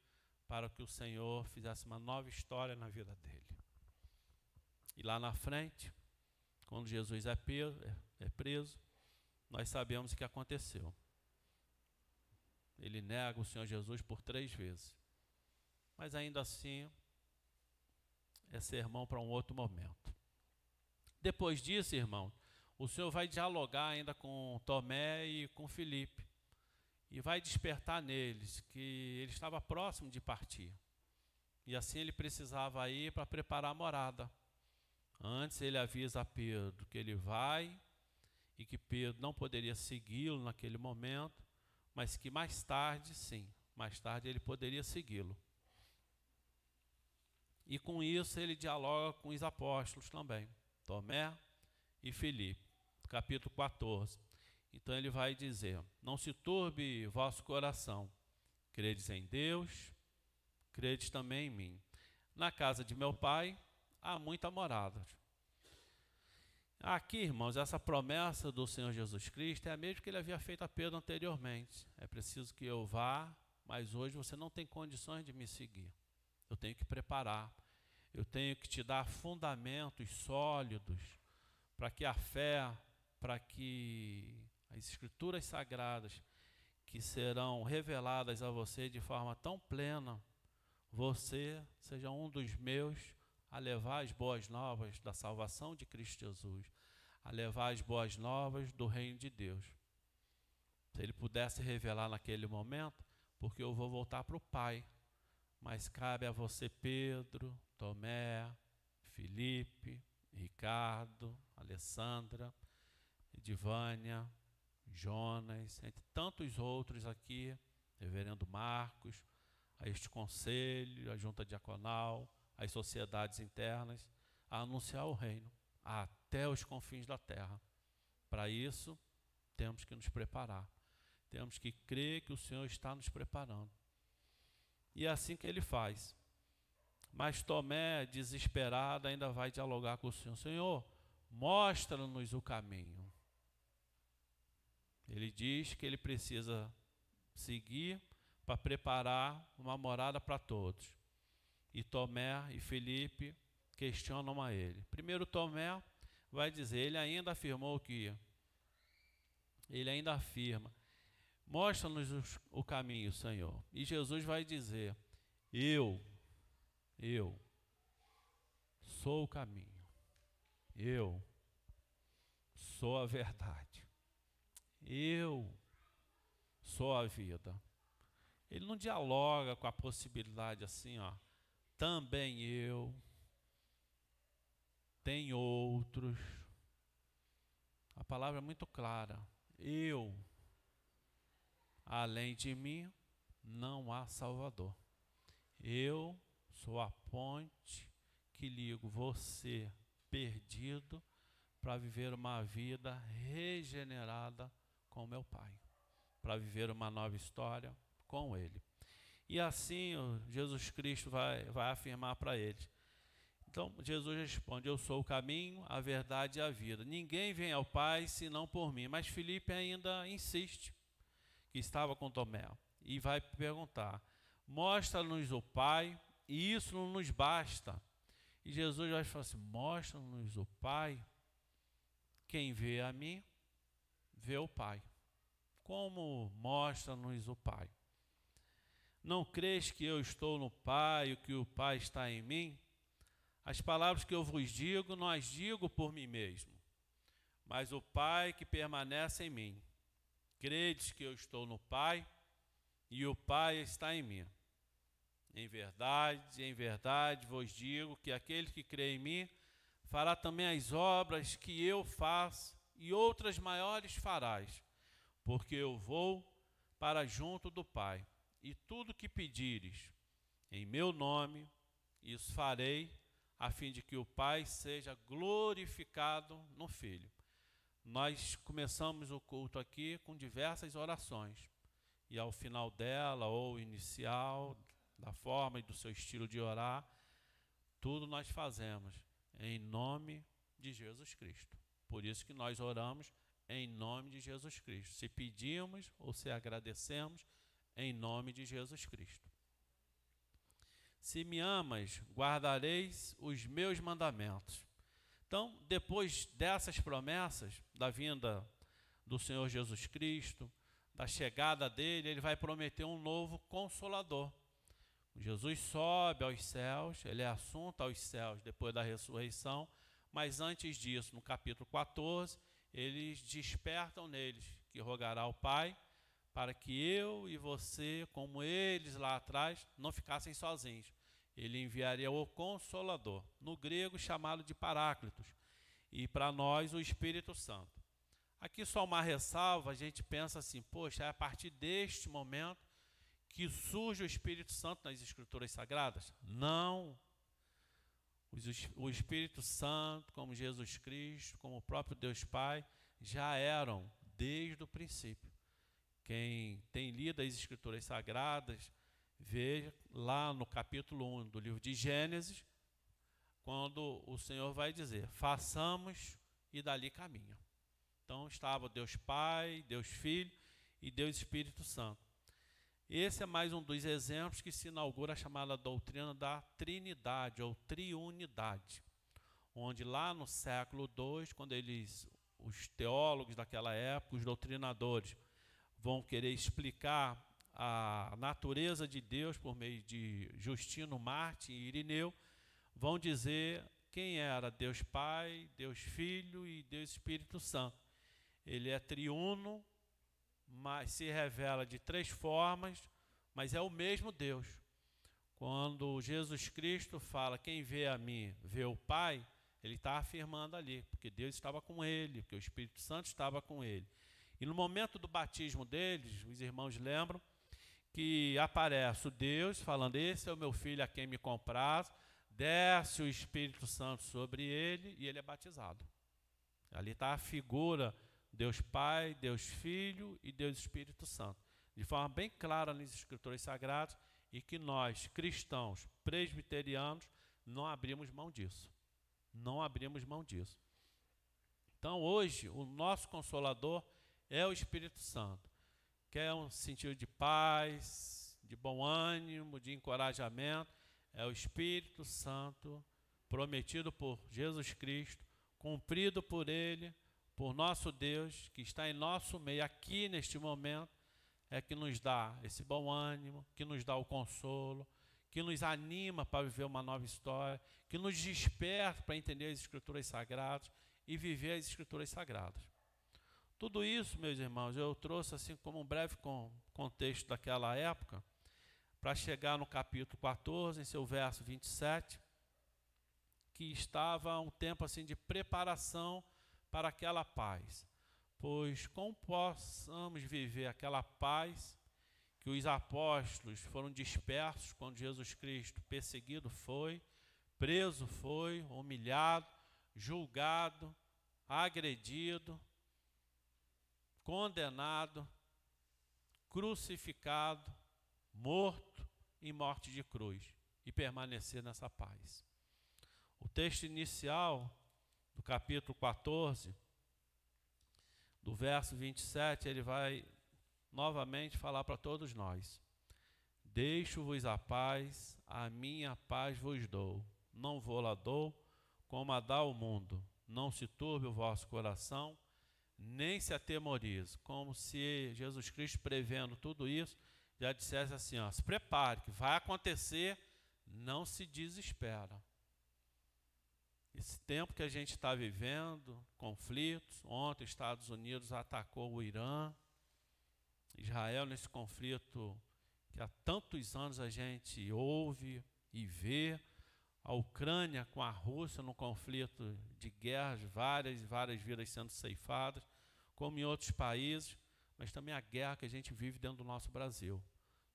para que o Senhor fizesse uma nova história na vida dele. E lá na frente, quando Jesus é preso, nós sabemos o que aconteceu. ele nega o Senhor Jesus por 3 vezes. Mas ainda assim, é sermão para um outro momento. Depois disso, irmão, o Senhor vai dialogar ainda com Tomé e com Filipe. E vai despertar neles que ele estava próximo de partir. E assim ele precisava ir para preparar a morada. Antes ele avisa a Pedro que ele vai e que Pedro não poderia segui-lo naquele momento, mas que mais tarde, sim, mais tarde ele poderia segui-lo. E com isso ele dialoga com os apóstolos também, Tomé e Filipe, capítulo 14. Então ele vai dizer: não se turbe vosso coração, credes em Deus, credes também em mim. Na casa de meu pai há muitas moradas. Aqui, irmãos, essa promessa do Senhor Jesus Cristo é a mesma que ele havia feito a Pedro anteriormente. É preciso que eu vá, mas hoje você não tem condições de me seguir. Eu tenho que preparar. Eu tenho que te dar fundamentos sólidos para que a fé, para que as escrituras sagradas que serão reveladas a você de forma tão plena, você seja um dos meus a levar as boas novas da salvação de Cristo Jesus, a levar as boas novas do reino de Deus. Se ele pudesse revelar naquele momento, porque eu vou voltar para o Pai, mas cabe a você, Pedro, Tomé, Filipe, Ricardo, Alessandra, Edivânia, Jonas, entre tantos outros aqui, reverendo Marcos, a este conselho, a junta diaconal, as sociedades internas, a anunciar o reino até os confins da terra. Para isso, temos que nos preparar. Temos que crer que o Senhor está nos preparando. E é assim que ele faz. Mas Tomé, desesperado, ainda vai dialogar com o Senhor. Senhor, mostra-nos o caminho. Ele diz que ele precisa seguir para preparar uma morada para todos. E Tomé e Filipe questionam a ele. Primeiro Tomé vai dizer, ele ainda afirmou que, ele ainda afirma, mostra-nos o caminho, Senhor. E Jesus vai dizer, eu sou o caminho, eu sou a verdade, eu sou a vida. Ele não dialoga com a possibilidade assim, ó, também eu, tem outros. A palavra é muito clara. Eu, além de mim, não há Salvador. Eu sou a ponte que ligo você, perdido, para viver uma vida regenerada com meu Pai, para viver uma nova história com Ele. E assim Jesus Cristo vai afirmar para eles. Então Jesus responde, eu sou o caminho, a verdade e a vida. Ninguém vem ao Pai senão por mim. Mas Filipe ainda insiste, que estava com Tomé, e vai perguntar, mostra-nos o Pai, e isso não nos basta. E Jesus vai falar assim, mostra-nos o Pai, quem vê a mim, vê o Pai. Como mostra-nos o Pai? Não crês que eu estou no Pai e que o Pai está em mim? As palavras que eu vos digo, não as digo por mim mesmo, mas o Pai que permanece em mim. Credes que eu estou no Pai e o Pai está em mim. Em verdade vos digo que aquele que crê em mim fará também as obras que eu faço e outras maiores farás, porque eu vou para junto do Pai. E tudo que pedires em meu nome, isso farei, a fim de que o Pai seja glorificado no Filho. Nós começamos o culto aqui com diversas orações. E ao final dela, ou inicial, da forma e do seu estilo de orar, tudo nós fazemos em nome de Jesus Cristo. Por isso que nós oramos em nome de Jesus Cristo. Se pedimos ou se agradecemos, em nome de Jesus Cristo. Se me amas, guardareis os meus mandamentos. Então, depois dessas promessas, da vinda do Senhor Jesus Cristo, da chegada dele, ele vai prometer um novo Consolador. Jesus sobe aos céus, ele é assunto aos céus depois da ressurreição, mas antes disso, no capítulo 14, eles despertam neles que rogará ao Pai para que eu e você, como eles lá atrás, não ficassem sozinhos. Ele enviaria o Consolador, no grego chamado de Paráclitos, e para nós o Espírito Santo. Aqui só uma ressalva, a gente pensa assim, poxa, é a partir deste momento que surge o Espírito Santo nas Escrituras Sagradas? Não. O Espírito Santo, como Jesus Cristo, como o próprio Deus Pai, já eram desde o princípio. Quem tem lido as Escrituras Sagradas, vê lá no capítulo 1 do livro de Gênesis, quando o Senhor vai dizer, façamos e dali caminha. Então estava Deus Pai, Deus Filho e Deus Espírito Santo. Esse é mais um dos exemplos que se inaugura a chamada doutrina da Trinidade ou Triunidade, onde lá no século II, quando os teólogos daquela época, os doutrinadores, vão querer explicar a natureza de Deus por meio de Justino Mártir e Irineu, vão dizer quem era Deus Pai, Deus Filho e Deus Espírito Santo. Ele é triuno, mas se revela de três formas, mas é o mesmo Deus. Quando Jesus Cristo fala, quem vê a mim, vê o Pai, ele está afirmando ali, porque Deus estava com ele, porque o Espírito Santo estava com ele. E no momento do batismo deles, os irmãos lembram que aparece o Deus falando, esse é o meu filho a quem me comprazo, desce o Espírito Santo sobre ele e ele é batizado. Ali está a figura Deus Pai, Deus Filho e Deus Espírito Santo, de forma bem clara nas Escrituras Sagradas, e que nós, cristãos presbiterianos, não abrimos mão disso. Não abrimos mão disso. Então, hoje, o nosso Consolador é o Espírito Santo, que é um sentido de paz, de bom ânimo, de encorajamento. É o Espírito Santo prometido por Jesus Cristo, cumprido por Ele, por nosso Deus, que está em nosso meio aqui neste momento, é que nos dá esse bom ânimo, que nos dá o consolo, que nos anima para viver uma nova história, que nos desperta para entender as Escrituras Sagradas e viver as Escrituras Sagradas. Tudo isso, meus irmãos, eu trouxe assim como um breve contexto daquela época, para chegar no capítulo 14, em seu verso 27, que estava um tempo assim de preparação para aquela paz. Pois como possamos viver aquela paz que os apóstolos foram dispersos quando Jesus Cristo perseguido foi, preso foi, humilhado, julgado, agredido, condenado, crucificado, morto em morte de cruz, e permanecer nessa paz. O texto inicial do capítulo 14, do verso 27, ele vai novamente falar para todos nós. Deixo-vos a paz, a minha paz vos dou. Não vou lá dou, como a dá o mundo. Não se turbe o vosso coração, nem se atemorize. Como se Jesus Cristo, prevendo tudo isso, já dissesse assim, ó, se prepare, que vai acontecer, não se desespera. Esse tempo que a gente está vivendo, conflitos, ontem os Estados Unidos atacou o Irã, Israel nesse conflito que há tantos anos a gente ouve e vê, a Ucrânia com a Rússia no conflito de guerras, várias vidas sendo ceifadas, como em outros países, mas também a guerra que a gente vive dentro do nosso Brasil,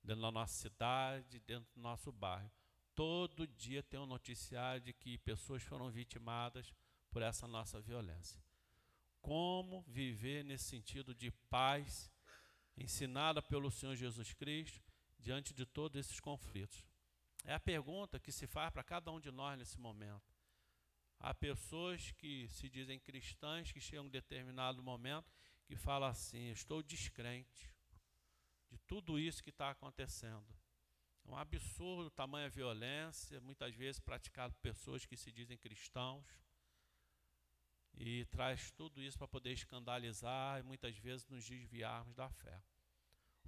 dentro da nossa cidade, dentro do nosso bairro. Todo dia tem um noticiário de que pessoas foram vitimadas por essa nossa violência. Como viver nesse sentido de paz, ensinada pelo Senhor Jesus Cristo, diante de todos esses conflitos? É a pergunta que se faz para cada um de nós nesse momento. Há pessoas que se dizem cristãs, que chegam a um determinado momento, que falam assim, estou descrente de tudo isso que está acontecendo. É um absurdo tamanha violência, muitas vezes praticada por pessoas que se dizem cristãos, e traz tudo isso para poder escandalizar e muitas vezes nos desviarmos da fé.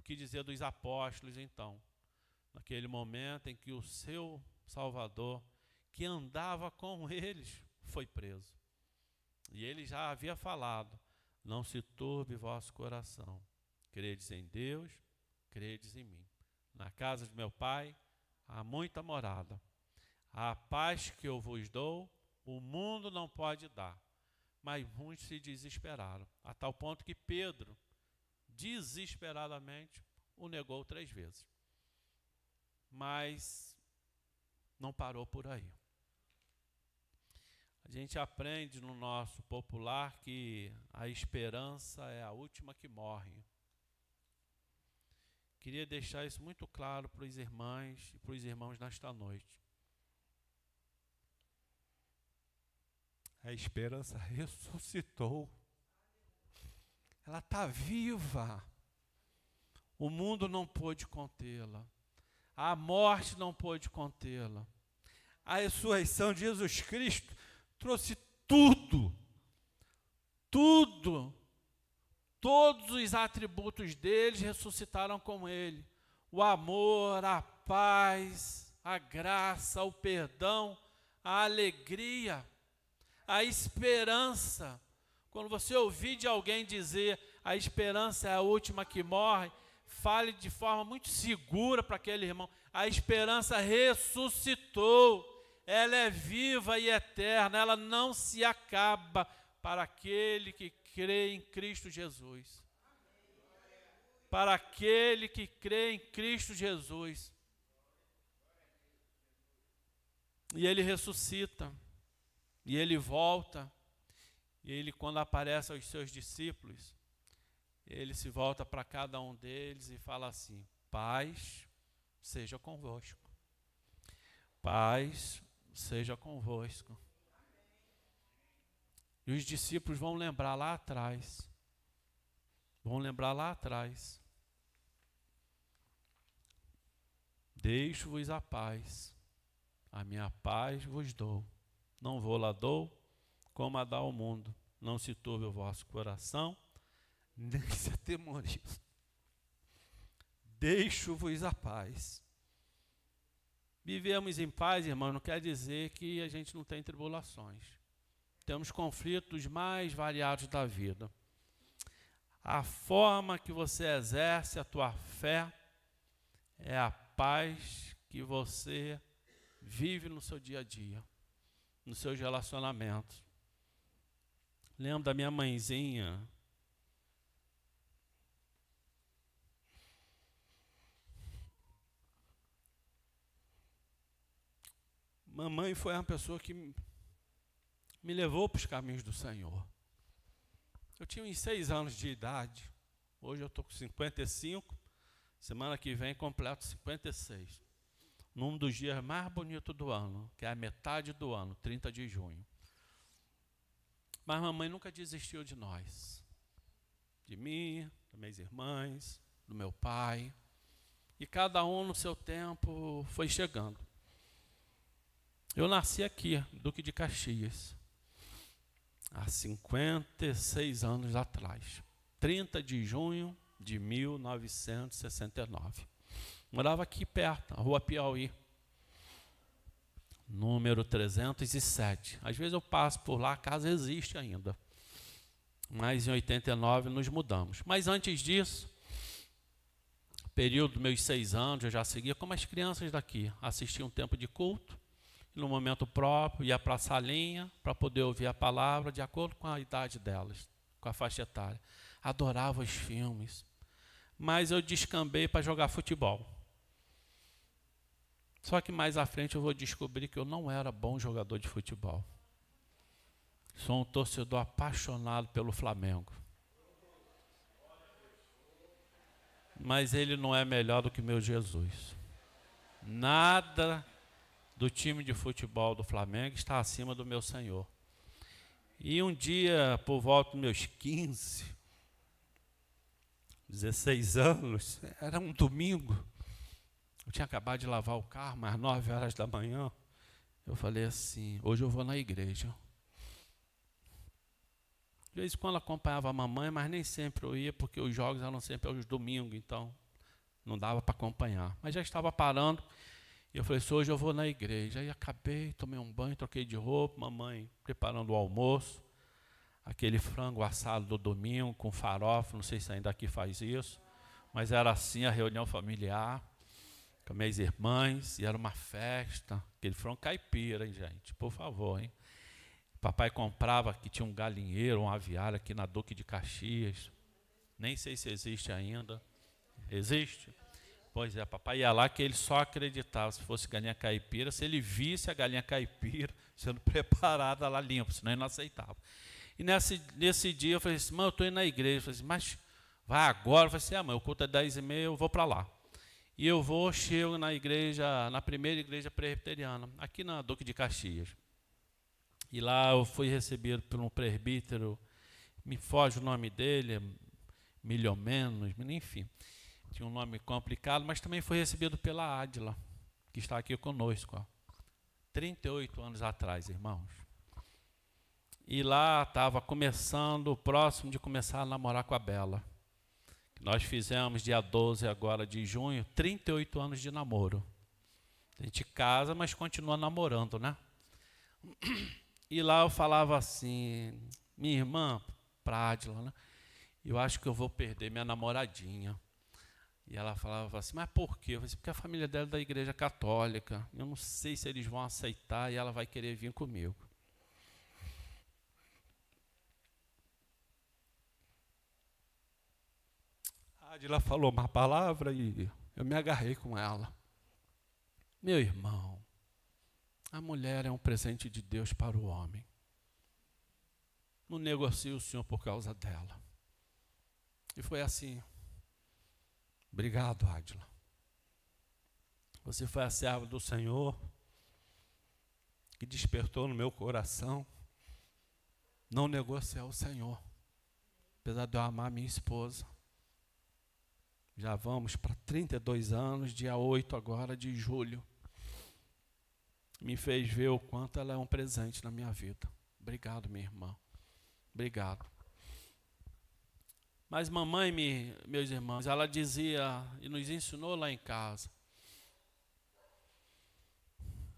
que dizer dos apóstolos, então? Naquele momento em que o seu Salvador, que andava com eles, foi preso. E ele já havia falado: não se turbe vosso coração. Credes em Deus, credes em mim. Na casa de meu Pai há muita morada. A paz que eu vos dou, o mundo não pode dar. Mas muitos se desesperaram, a tal ponto que Pedro, desesperadamente, o negou 3 vezes. Mas não parou por aí. A gente aprende no nosso popular que a esperança é a última que morre. Queria deixar isso muito claro para os irmãs e para os irmãos nesta noite. A esperança ressuscitou. Ela está viva. O mundo não pôde contê-la. A morte não pôde contê-la. A ressurreição de Jesus Cristo trouxe tudo. Tudo. Todos os atributos deles ressuscitaram com ele. O amor, a paz, a graça, o perdão, a alegria, a esperança. Quando você ouvir de alguém dizer a esperança é a última que morre, fale de forma muito segura para aquele irmão: a esperança ressuscitou, ela é viva e eterna, ela não se acaba para aquele que crê em Cristo Jesus. Para aquele que crê em Cristo Jesus. E ele ressuscita, e ele volta, e ele, quando aparece aos seus discípulos, ele se volta para cada um deles e fala assim: paz seja convosco. Paz seja convosco. E os discípulos vão lembrar lá atrás. Deixo-vos a paz, a minha paz vos dou. Não vou lá dou, como a dá ao mundo. Não se turbe o vosso coração, nem se atemorize. Deixo-vos a paz. Vivemos em paz, irmão, não quer dizer que a gente não tem tribulações. Temos conflitos mais variados da vida. A forma que você exerce a tua fé é a paz que você vive no seu dia a dia, nos seus relacionamentos. Lembro da minha mãezinha. Mamãe foi uma pessoa que me levou para os caminhos do Senhor. Eu tinha uns 6 anos de idade. Hoje eu estou com 55. Semana que vem completo 56. Num dos dias mais bonitos do ano, que é a metade do ano, 30 de junho. Mas mamãe nunca desistiu de nós. De mim, das minhas irmãs, do meu pai. E cada um no seu tempo foi chegando. Eu nasci aqui, Duque de Caxias, há 56 anos atrás, 30 de junho de 1969. Morava aqui perto, na Rua Piauí, número 307. Às vezes eu passo por lá, a casa existe ainda. Mas em 89 nos mudamos. Mas antes disso, período dos meus 6 anos, eu já seguia como as crianças daqui. Assistia um tempo de culto. No momento próprio, ia para a salinha para poder ouvir a palavra de acordo com a idade delas, com a faixa etária. Adorava os filmes, mas eu descambei para jogar futebol. Só que mais à frente eu vou descobrir que eu não era bom jogador de futebol. Sou um torcedor apaixonado pelo Flamengo. Mas ele não é melhor do que meu Jesus. Nada do time de futebol do Flamengo está acima do meu Senhor. E um dia, por volta dos meus 15, 16 anos, era um domingo, eu tinha acabado de lavar o carro, às 9 horas da manhã, eu falei assim: hoje eu vou na igreja. De vez em quando acompanhava a mamãe, mas nem sempre eu ia, porque os jogos eram sempre aos domingos, então não dava para acompanhar. Mas já estava parando, e eu falei assim, hoje eu vou na igreja. Aí acabei, tomei um banho, troquei de roupa, mamãe preparando o almoço, aquele frango assado do domingo com farofa, não sei se ainda aqui faz isso, mas era assim a reunião familiar, com minhas irmãs, e era uma festa, aquele frango caipira, hein, gente, por favor, hein. Papai comprava, que tinha um galinheiro, um aviário aqui na Duque de Caxias, nem sei se existe ainda, existe? Pois é, papai ia lá que ele só acreditava se fosse galinha caipira, se ele visse a galinha caipira sendo preparada lá limpa, senão ele não aceitava. E nesse dia eu falei assim, mãe, eu estou indo na igreja. Eu falei assim, mas vai agora? Eu falei assim, mãe, o culto é 10h30, eu vou para lá. E eu chego na igreja, na primeira igreja presbiteriana, aqui na Duque de Caxias. E lá eu fui recebido por um presbítero, me foge o nome dele, Milhomenos, enfim. Tinha um nome complicado, mas também foi recebido pela Ádila, que está aqui conosco, ó, 38 anos atrás, irmãos. E lá estava próximo de começar a namorar com a Bela. Nós fizemos dia 12 agora de junho, 38 anos de namoro. A gente casa, mas continua namorando, né? E lá eu falava assim, minha irmã, para Ádila, né? Eu acho que eu vou perder minha namoradinha. E ela falava assim, mas por quê? Eu falei assim, porque a família dela é da igreja católica. Eu não sei se eles vão aceitar e ela vai querer vir comigo. A Adila falou uma palavra e eu me agarrei com ela. Meu irmão, a mulher é um presente de Deus para o homem. Não negocie o Senhor por causa dela. E foi assim. Obrigado, Ádila. Você foi a serva do Senhor que despertou no meu coração não negociar o Senhor. Apesar de eu amar minha esposa. Já vamos para 32 anos, dia 8 agora de julho. Me fez ver o quanto ela é um presente na minha vida. Obrigado, minha irmã. Obrigado. Mas mamãe, meus irmãos, ela dizia e nos ensinou lá em casa.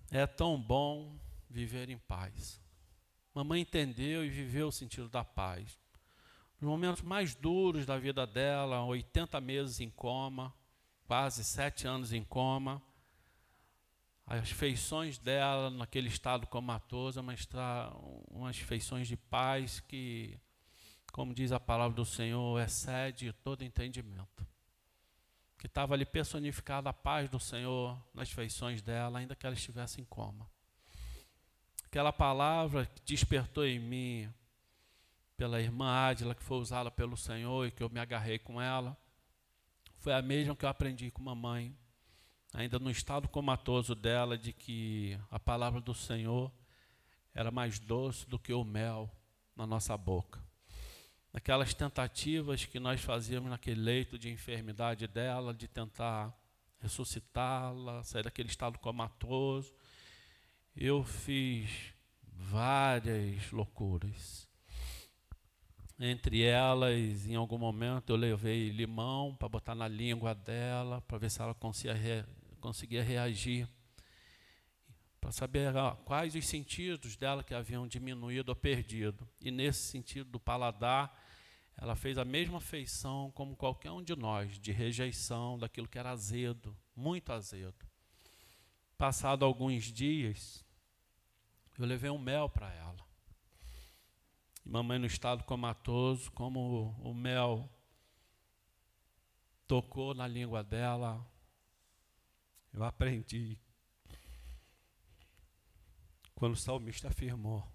É tão bom viver em paz. Mamãe entendeu e viveu o sentido da paz. Nos momentos mais duros da vida dela, 80 meses em coma, quase 7 anos em coma, as feições dela naquele estado comatoso, umas feições de paz que, como diz a palavra do Senhor, excede todo entendimento. Que estava ali personificada a paz do Senhor nas feições dela, ainda que ela estivesse em coma. Aquela palavra que despertou em mim pela irmã Ádila, que foi usada pelo Senhor e que eu me agarrei com ela, foi a mesma que eu aprendi com mamãe, ainda no estado comatoso dela, de que a palavra do Senhor era mais doce do que o mel na nossa boca. Naquelas tentativas que nós fazíamos naquele leito de enfermidade dela, de tentar ressuscitá-la, sair daquele estado comatoso, eu fiz várias loucuras. Entre elas, em algum momento, eu levei limão para botar na língua dela, para ver se ela conseguia reagir, para saber quais os sentidos dela que haviam diminuído ou perdido. E nesse sentido do paladar, ela fez a mesma feição como qualquer um de nós, de rejeição daquilo que era azedo, muito azedo. Passado alguns dias, eu levei um mel para ela. E mamãe, no estado comatoso, como o mel tocou na língua dela, eu aprendi. Quando o salmista afirmou,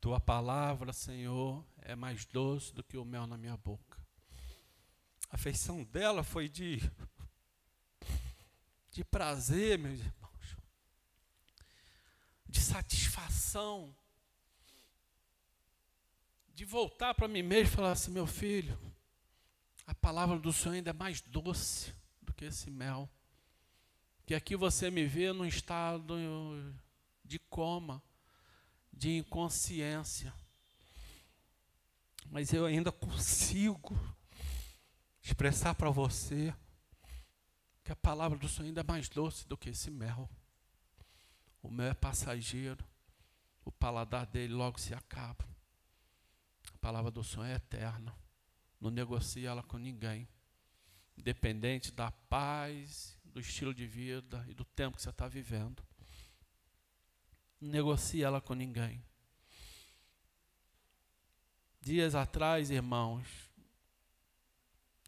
tua palavra, Senhor, é mais doce do que o mel na minha boca. A feição dela foi de prazer, meus irmãos, de satisfação, de voltar para mim mesmo e falar assim, meu filho, a palavra do Senhor ainda é mais doce do que esse mel. Que aqui você me vê num estado de coma, de inconsciência. Mas eu ainda consigo expressar para você que a palavra do Senhor ainda é mais doce do que esse mel. O mel é passageiro, o paladar dele logo se acaba. A palavra do Senhor é eterna, não negocia ela com ninguém, independente da paz, do estilo de vida e do tempo que você está vivendo. Não negocia ela com ninguém. Dias atrás, irmãos,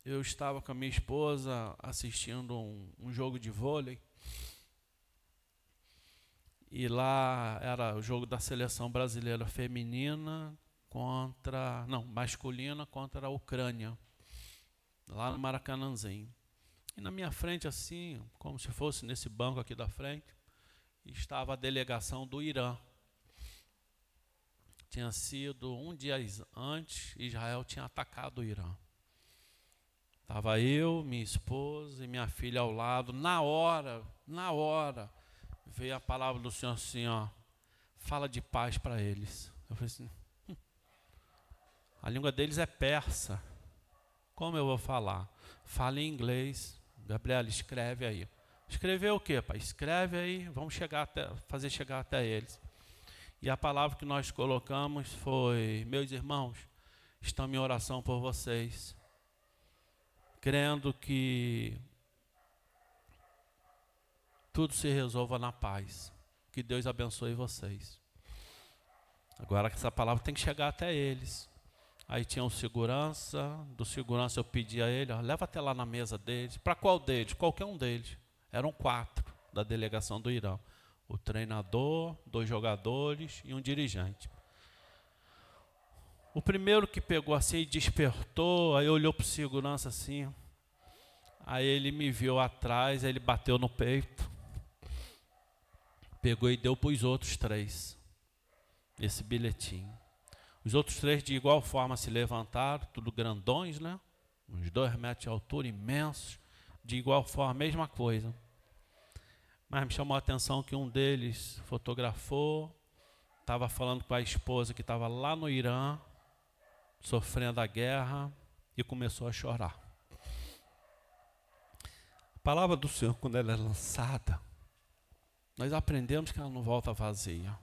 eu estava com a minha esposa assistindo um jogo de vôlei. E lá era o jogo da seleção brasileira feminina masculina contra a Ucrânia. Lá no Maracanãzinho. E na minha frente, assim, como se fosse nesse banco aqui da frente, estava a delegação do Irã. Tinha sido um dia antes, Israel tinha atacado o Irã. Estava eu, minha esposa e minha filha ao lado. Na hora, veio a palavra do Senhor assim, ó, fala de paz para eles. Eu falei assim, a língua deles é persa. Como eu vou falar? Fala em inglês. Gabriela, escreve aí. Escrever o quê, pai? Escreve aí, vamos fazer chegar até eles. E a palavra que nós colocamos foi, meus irmãos, estão em minha oração por vocês, crendo que tudo se resolva na paz. Que Deus abençoe vocês. Agora essa palavra tem que chegar até eles. Aí tinha um segurança, do segurança eu pedi a ele, ó, leva até lá na mesa deles. Para qual deles? Qualquer um deles. Eram 4 da delegação do Irã. O treinador, 2 jogadores e um dirigente. O primeiro que pegou assim e despertou, aí olhou para o segurança assim. Aí ele me viu atrás, aí ele bateu no peito. Pegou e deu para os outros 3 esse bilhetinho. Os outros 3 de igual forma se levantaram, tudo grandões, né? Uns 2 metros de altura, imensos. De igual forma, mesma coisa. Mas me chamou a atenção que um deles fotografou, estava falando com a esposa que estava lá no Irã, sofrendo a guerra, e começou a chorar. A palavra do Senhor, quando ela é lançada, nós aprendemos que ela não volta vazia.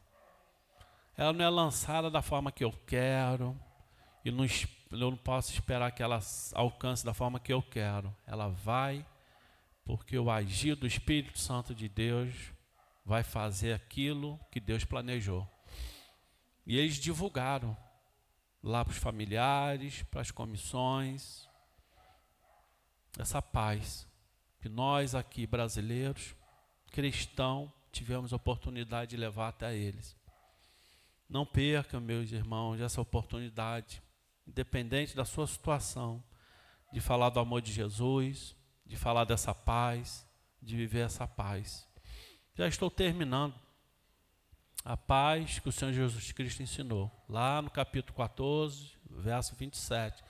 Ela não é lançada da forma que eu quero, e eu não posso esperar que ela alcance da forma que eu quero. Ela vai, porque o agir do Espírito Santo de Deus vai fazer aquilo que Deus planejou. E eles divulgaram lá para os familiares, para as comissões, essa paz que nós aqui brasileiros, cristãos, tivemos a oportunidade de levar até eles. Não percam, meus irmãos, essa oportunidade, independente da sua situação, de falar do amor de Jesus, de falar dessa paz, de viver essa paz. Já estou terminando. A paz que o Senhor Jesus Cristo ensinou. Lá no capítulo 14, verso 27.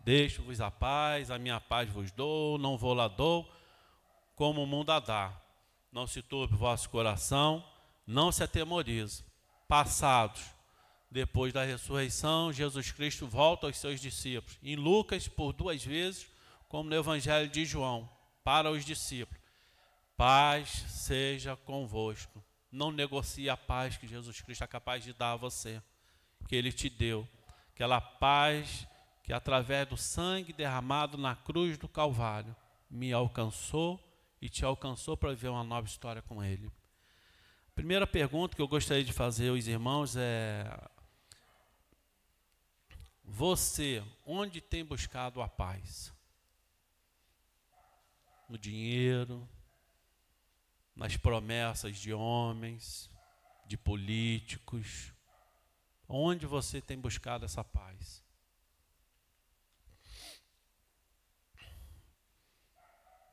Deixo-vos a paz, a minha paz vos dou, não vou lá dou, como o mundo a dá. Não se turbe o vosso coração, não se atemorize. Passados, depois da ressurreição, Jesus Cristo volta aos seus discípulos. Em Lucas, por 2 vezes, como no Evangelho de João, para os discípulos. Paz seja convosco. Não negocie a paz que Jesus Cristo é capaz de dar a você, que Ele te deu. Aquela paz que através do sangue derramado na cruz do Calvário, me alcançou e te alcançou para viver uma nova história com Ele. A primeira pergunta que eu gostaria de fazer aos irmãos é: você, onde tem buscado a paz? No dinheiro, nas promessas de homens, de políticos? Onde você tem buscado essa paz?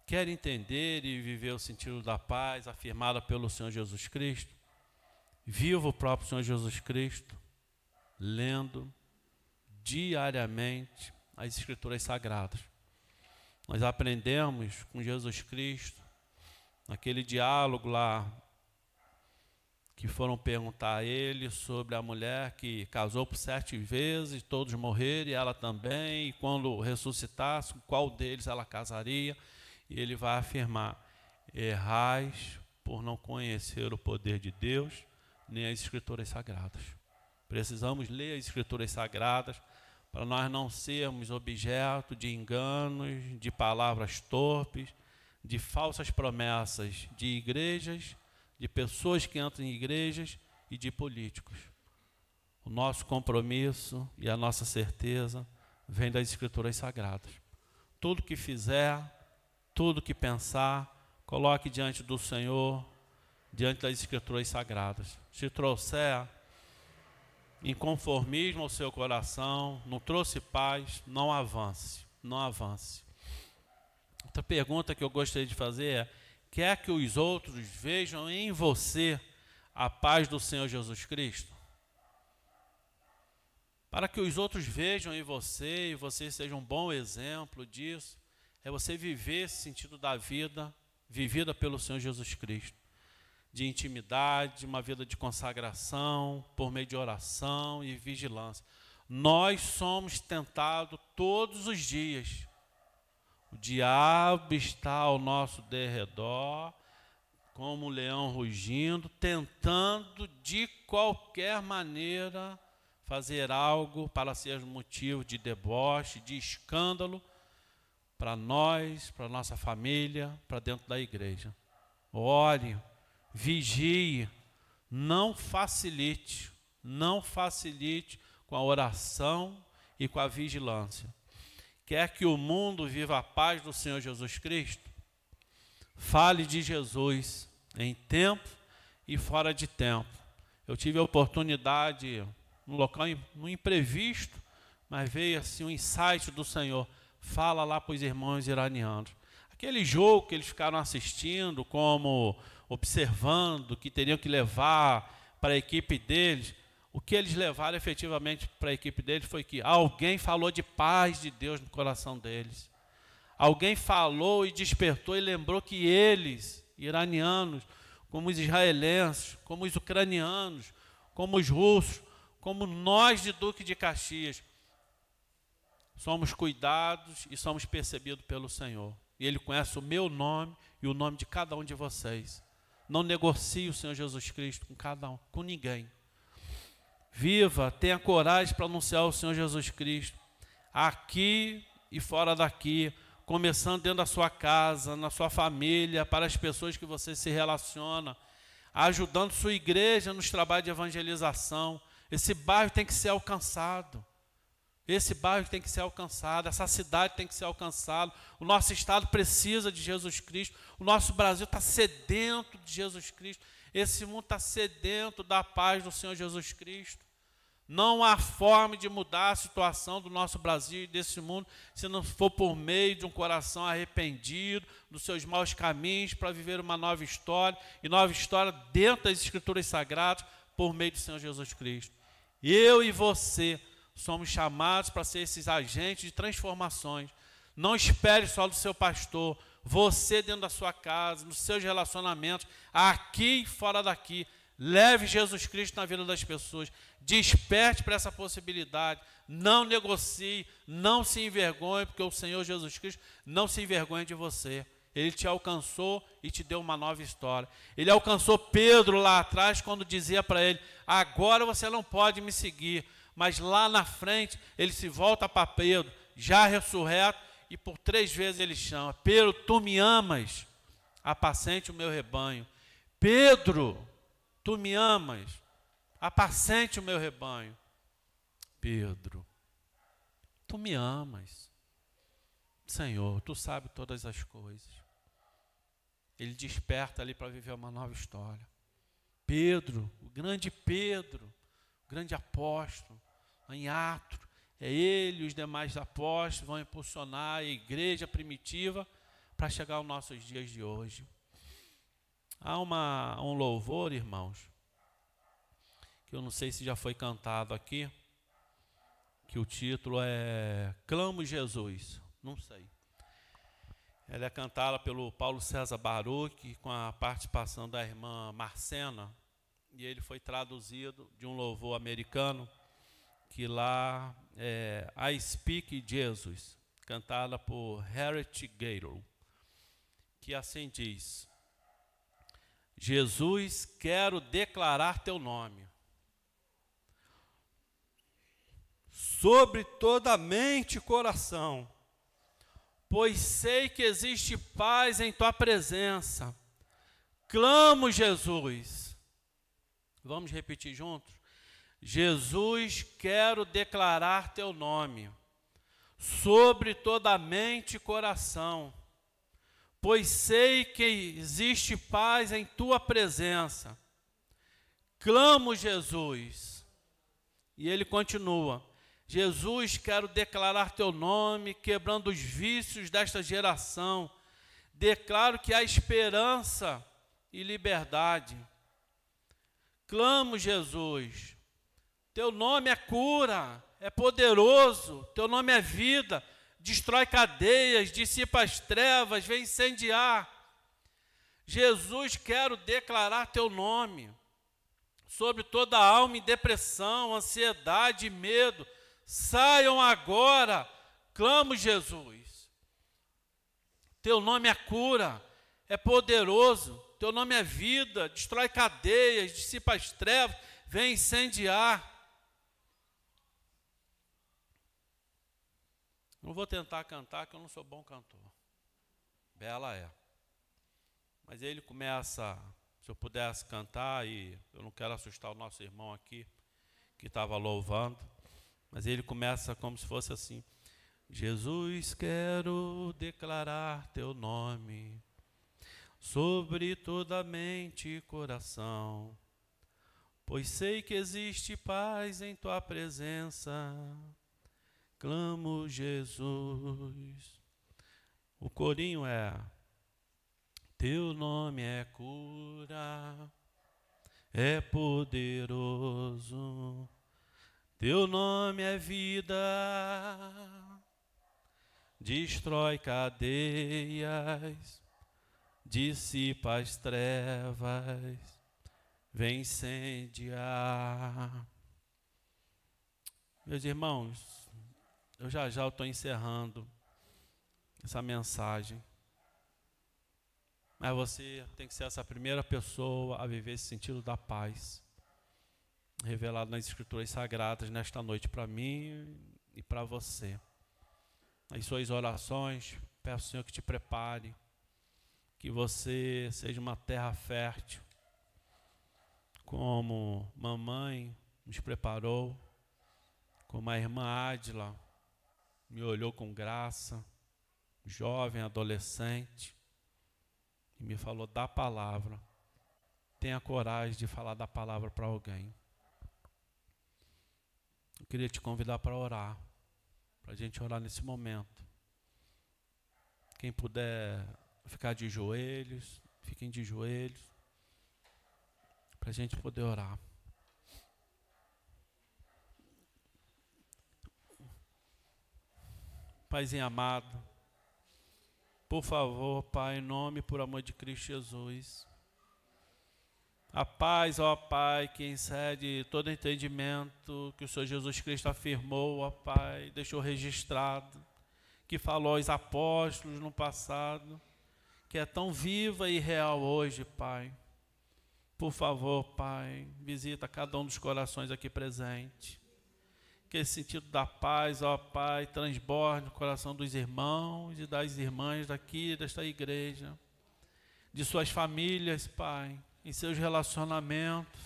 Quer entender e viver o sentido da paz afirmada pelo Senhor Jesus Cristo? Viva o próprio Senhor Jesus Cristo, lendo diariamente as Escrituras Sagradas. Nós aprendemos com Jesus Cristo, naquele diálogo lá, que foram perguntar a ele sobre a mulher que casou por 7 vezes, todos morreram, e ela também, e quando ressuscitasse, qual deles ela casaria? E ele vai afirmar: errais por não conhecer o poder de Deus, nem as Escrituras Sagradas. Precisamos ler as Escrituras Sagradas para nós não sermos objeto de enganos, de palavras torpes, de falsas promessas de igrejas, de pessoas que entram em igrejas e de políticos. O nosso compromisso e a nossa certeza vem das Escrituras Sagradas. Tudo que fizer, tudo que pensar, coloque diante do Senhor, diante das Escrituras Sagradas. Se trouxer inconformismo ao seu coração, não trouxe paz, não avance, não avance. Outra pergunta que eu gostaria de fazer é: quer que os outros vejam em você a paz do Senhor Jesus Cristo? Para que os outros vejam em você e você seja um bom exemplo disso, é você viver esse sentido da vida vivida pelo Senhor Jesus Cristo, de intimidade, uma vida de consagração, por meio de oração e vigilância. Nós somos tentados todos os dias. O diabo está ao nosso derredor, como um leão rugindo, tentando de qualquer maneira fazer algo para ser motivo de deboche, de escândalo, para nós, para nossa família, para dentro da igreja. Ore, vigie, não facilite com a oração e com a vigilância. Quer que o mundo viva a paz do Senhor Jesus Cristo? Fale de Jesus em tempo e fora de tempo. Eu tive a oportunidade, num local, no imprevisto, mas veio assim um insight do Senhor. Fala lá para os irmãos iranianos. Aquele jogo que eles ficaram assistindo, como observando, que teriam que levar para a equipe deles, o que eles levaram efetivamente para a equipe deles foi que alguém falou de paz de Deus no coração deles. Alguém falou e despertou e lembrou que eles, iranianos, como os israelenses, como os ucranianos, como os russos, como nós de Duque de Caxias, somos cuidados e somos percebidos pelo Senhor. E Ele conhece o meu nome e o nome de cada um de vocês. Não negocie o Senhor Jesus Cristo com cada um, com ninguém. Viva, tenha coragem para anunciar o Senhor Jesus Cristo, aqui e fora daqui, começando dentro da sua casa, na sua família, para as pessoas que você se relaciona, ajudando sua igreja nos trabalhos de evangelização. Esse bairro tem que ser alcançado. Esse bairro tem que ser alcançado, essa cidade tem que ser alcançada. O nosso estado precisa de Jesus Cristo. O nosso Brasil está sedento de Jesus Cristo. Esse mundo está sedento da paz do Senhor Jesus Cristo. Não há forma de mudar a situação do nosso Brasil e desse mundo se não for por meio de um coração arrependido dos seus maus caminhos para viver uma nova história, e nova história dentro das Escrituras Sagradas por meio do Senhor Jesus Cristo. Eu e você somos chamados para ser esses agentes de transformações. Não espere só do seu pastor. Você dentro da sua casa, nos seus relacionamentos, aqui e fora daqui, leve Jesus Cristo na vida das pessoas. Desperte para essa possibilidade. Não negocie, não se envergonhe, porque o Senhor Jesus Cristo não se envergonha de você. Ele te alcançou e te deu uma nova história. Ele alcançou Pedro lá atrás quando dizia para ele: agora você não pode me seguir. Mas lá na frente ele se volta para Pedro, já ressurreto, e por 3 vezes ele chama: Pedro, tu me amas? Apacente o meu rebanho. Pedro, tu me amas? Apacente o meu rebanho. Pedro, tu me amas? Senhor, tu sabes todas as coisas. Ele desperta ali para viver uma nova história. Pedro, o grande apóstolo, em Atos, é ele e os demais apóstolos vão impulsionar a igreja primitiva para chegar aos nossos dias de hoje. Há um louvor, irmãos, que eu não sei se já foi cantado aqui, que o título é Clamo Jesus, não sei. Ela é cantada pelo Paulo César Baruch, com a participação da irmã Marcena, e ele foi traduzido de um louvor americano, que lá é I Speak Jesus, cantada por Harriet Gaylor. que assim diz: Jesus, quero declarar teu nome sobre toda a mente e coração, pois sei que existe paz em tua presença. Clamo, Jesus. Vamos repetir juntos? Jesus, quero declarar teu nome sobre toda a mente e coração, pois sei que existe paz em tua presença. Clamo, Jesus. E ele continua: Jesus, quero declarar teu nome, quebrando os vícios desta geração. Declaro que há esperança e liberdade. Clamo, Jesus. Teu nome é cura, é poderoso. Teu nome é vida, destrói cadeias, dissipa as trevas, vem incendiar. Jesus, quero declarar teu nome sobre toda a alma em depressão, ansiedade e medo. Saiam agora. Clamo, Jesus. Teu nome é cura, é poderoso. Teu nome é vida, destrói cadeias, dissipa as trevas, vem incendiar. Não vou tentar cantar, que eu não sou bom cantor. Bela é. Mas ele começa, se eu pudesse cantar, e eu não quero assustar o nosso irmão aqui, que estava louvando, mas ele começa como se fosse assim: Jesus, quero declarar teu nome sobre toda a mente e coração, pois sei que existe paz em tua presença. Clamo, Jesus. O corinho é: teu nome é cura, é poderoso. Teu nome é vida, destrói cadeias, dissipa as trevas, vem incendiar. Meus irmãos, eu já estou encerrando essa mensagem. Mas você tem que ser essa primeira pessoa a viver esse sentido da paz, revelado nas Escrituras Sagradas nesta noite para mim e para você. Nas suas orações, peço ao Senhor que te prepare, que você seja uma terra fértil, como mamãe nos preparou, como a irmã Ádila me olhou com graça, jovem, adolescente, e me falou da palavra. Tenha coragem de falar da palavra para alguém. Eu queria te convidar para orar, para a gente orar nesse momento. Quem puder ficar de joelhos, fiquem de joelhos, para a gente poder orar. Paizinho amado, por favor, Pai, em nome e por amor de Cristo Jesus, a paz, ó Pai, que excede todo entendimento, que o Senhor Jesus Cristo afirmou, ó Pai, deixou registrado, que falou aos apóstolos no passado, que é tão viva e real hoje, Pai. Por favor, Pai, visita cada um dos corações aqui presentes. Que esse sentido da paz, ó Pai, transborde no coração dos irmãos e das irmãs daqui, desta igreja, de suas famílias, Pai, em seus relacionamentos,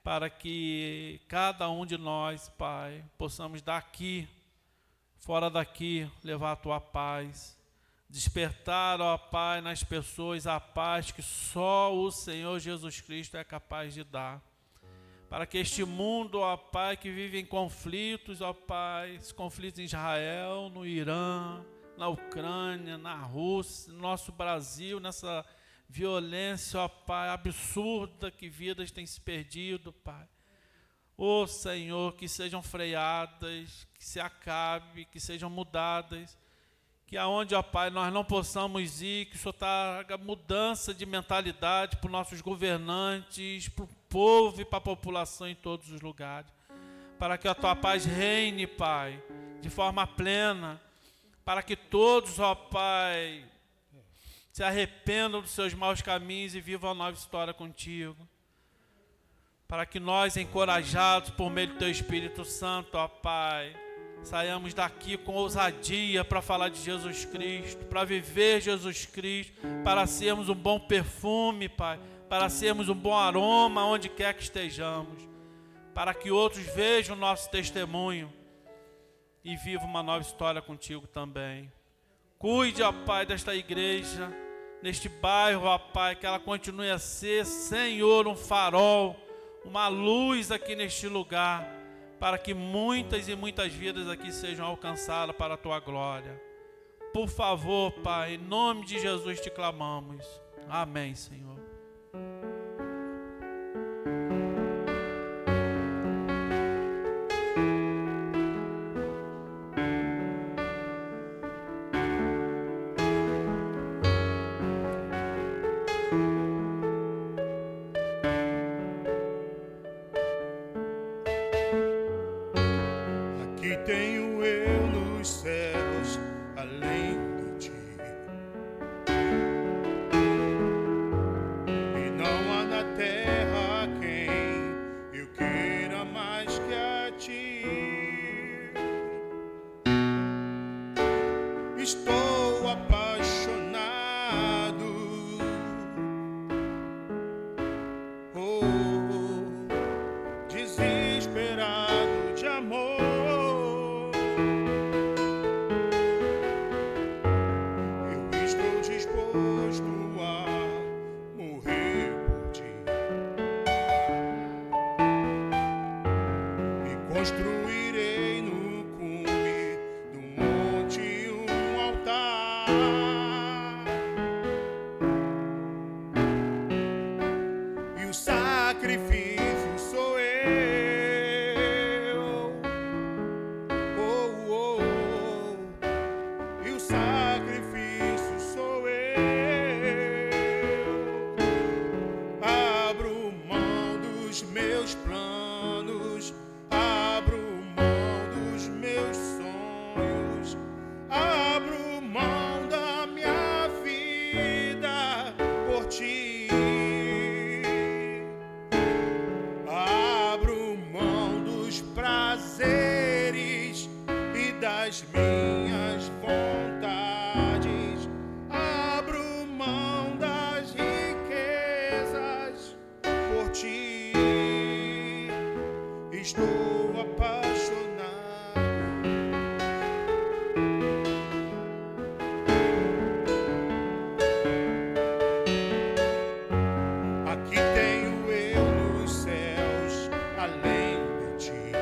para que cada um de nós, Pai, possamos daqui, fora daqui, levar a Tua paz, despertar, ó Pai, nas pessoas a paz que só o Senhor Jesus Cristo é capaz de dar. Para que este mundo, ó Pai, que vive em conflitos, ó Pai, esse conflito em Israel, no Irã, na Ucrânia, na Rússia, no nosso Brasil, nessa violência, ó Pai, absurda que vidas têm se perdido, Pai. Ó Senhor, que sejam freadas, que se acabe, que sejam mudadas, que aonde, ó Pai, nós não possamos ir, que o Senhor traga mudança de mentalidade para os nossos governantes, para o povo e para a população em todos os lugares, para que a Tua paz reine, Pai, de forma plena, para que todos, ó Pai, se arrependam dos seus maus caminhos e vivam a nova história contigo. Para que nós, encorajados por meio do teu Espírito Santo, ó Pai, saiamos daqui com ousadia para falar de Jesus Cristo, para viver Jesus Cristo, para sermos um bom perfume, Pai, para sermos um bom aroma onde quer que estejamos, para que outros vejam o nosso testemunho e vivam uma nova história contigo também. Cuide, ó Pai, desta igreja, neste bairro, ó Pai, que ela continue a ser, Senhor, um farol, uma luz aqui neste lugar, para que muitas e muitas vidas aqui sejam alcançadas para a Tua glória. Por favor, Pai, em nome de Jesus te clamamos. Amém, Senhor. Tenho eu nos céus além de ti, e não há na terra quem eu queira mais que a ti. Estou apaixonado, desesperado de amor. Construirei no cume do monte um altar, e o sacrifício sou eu. E o sacrifício sou eu. Abro mão dos meus planos, abro mão dos meus sonhos, abro mão da minha vida por ti. Abro mão dos prazeres e das minhas vontades, abro mão das riquezas por ti. Estou apaixonado. Aqui tenho eu nos céus além de ti,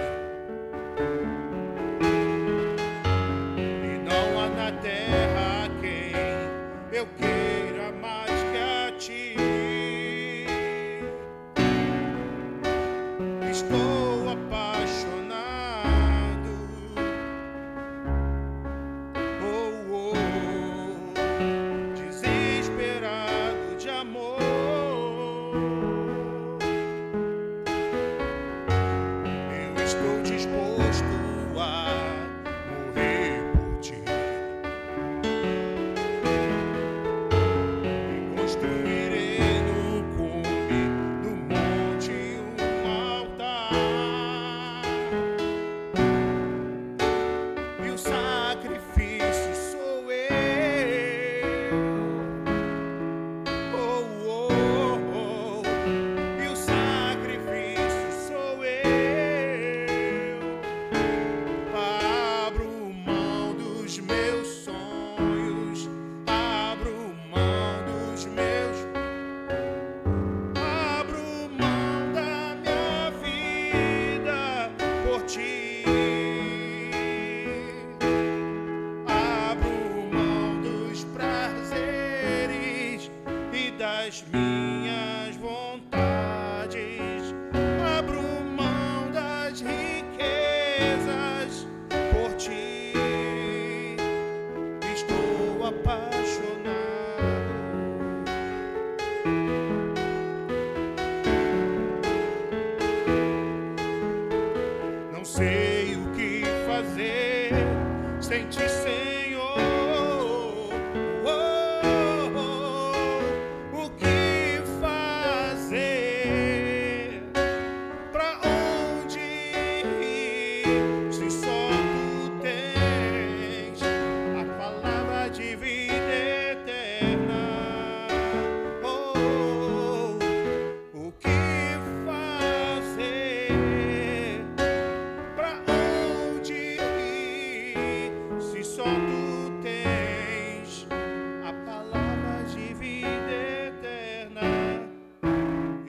e não há na terra quem eu queira mais que a ti. Estou apaixonado, desesperado de amor. Eu estou disposto a morrer por ti, e construirei no cume do monte um altar, e o sacrifício sou eu. E o sacrifício sou eu. Abro mão dos meus sonhos, abro mão dos meus, abro mão da minha vida por ti. Abro mão dos prazeres e das minhas vontades, abro mão das riquezas por ti. Estou apaixonado. Não sei o que fazer sem ti, Senhor.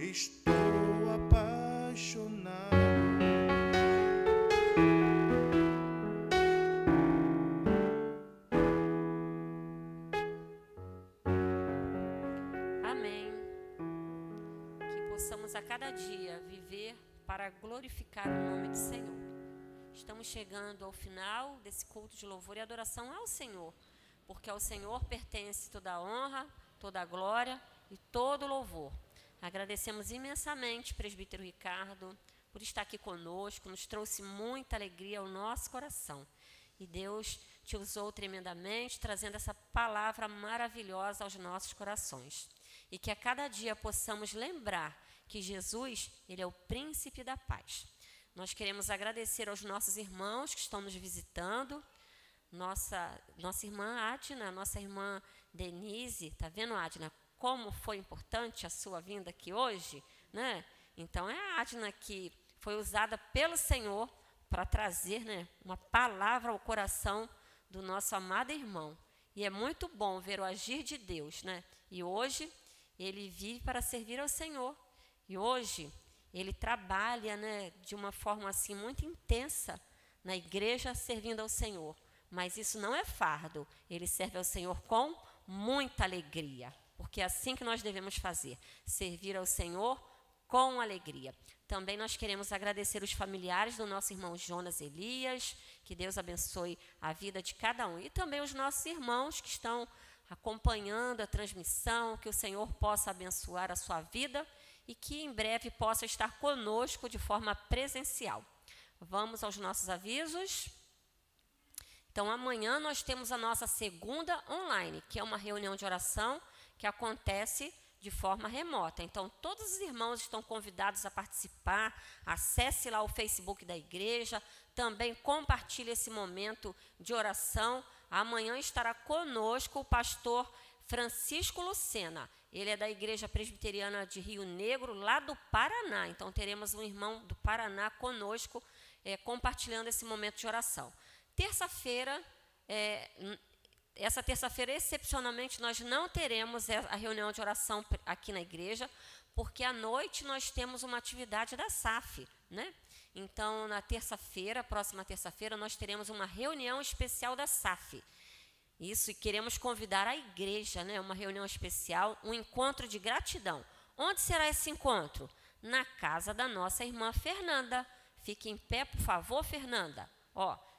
estou apaixonado. Amém. Que possamos a cada dia viver para glorificar o nome do Senhor. Estamos chegando ao final desse culto de louvor e adoração ao Senhor, porque ao Senhor pertence toda a honra, toda a glória e todo o louvor. Agradecemos imensamente, presbítero Ricardo, por estar aqui conosco, nos trouxe muita alegria ao nosso coração. E Deus te usou tremendamente, trazendo essa palavra maravilhosa aos nossos corações. E que a cada dia possamos lembrar que Jesus, Ele é o príncipe da paz. Nós queremos agradecer aos nossos irmãos que estão nos visitando, nossa irmã Adna, nossa irmã Denise, tá vendo, Adna, como foi importante a sua vinda aqui hoje, né? Então é a Adna que foi usada pelo Senhor para trazer, né, uma palavra ao coração do nosso amado irmão. E é muito bom ver o agir de Deus, né? E hoje ele vive para servir ao Senhor. E hoje ele trabalha, né, de uma forma assim muito intensa na igreja servindo ao Senhor. Mas isso não é fardo. Ele serve ao Senhor com muita alegria, porque é assim que nós devemos fazer, servir ao Senhor com alegria. Também nós queremos agradecer os familiares do nosso irmão Jonas Elias, que Deus abençoe a vida de cada um, e também os nossos irmãos que estão acompanhando a transmissão, que o Senhor possa abençoar a sua vida e que em breve possa estar conosco de forma presencial. Vamos aos nossos avisos. Então, amanhã nós temos a nossa segunda online, que é uma reunião de oração que acontece de forma remota. Então, todos os irmãos estão convidados a participar. Acesse lá o Facebook da igreja, também compartilhe esse momento de oração. Amanhã estará conosco o pastor Francisco Lucena. Ele é da Igreja Presbiteriana de Rio Negro, lá do Paraná. Então, teremos um irmão do Paraná conosco, compartilhando esse momento de oração. Terça-feira, essa terça-feira, excepcionalmente, nós não teremos a reunião de oração aqui na igreja, porque à noite nós temos uma atividade da SAF, né? Então, na terça-feira, próxima terça-feira, nós teremos uma reunião especial da SAF. Isso, e queremos convidar a igreja, né? Uma reunião especial, um encontro de gratidão. Onde será esse encontro? Na casa da nossa irmã Fernanda. Fique em pé, por favor, Fernanda.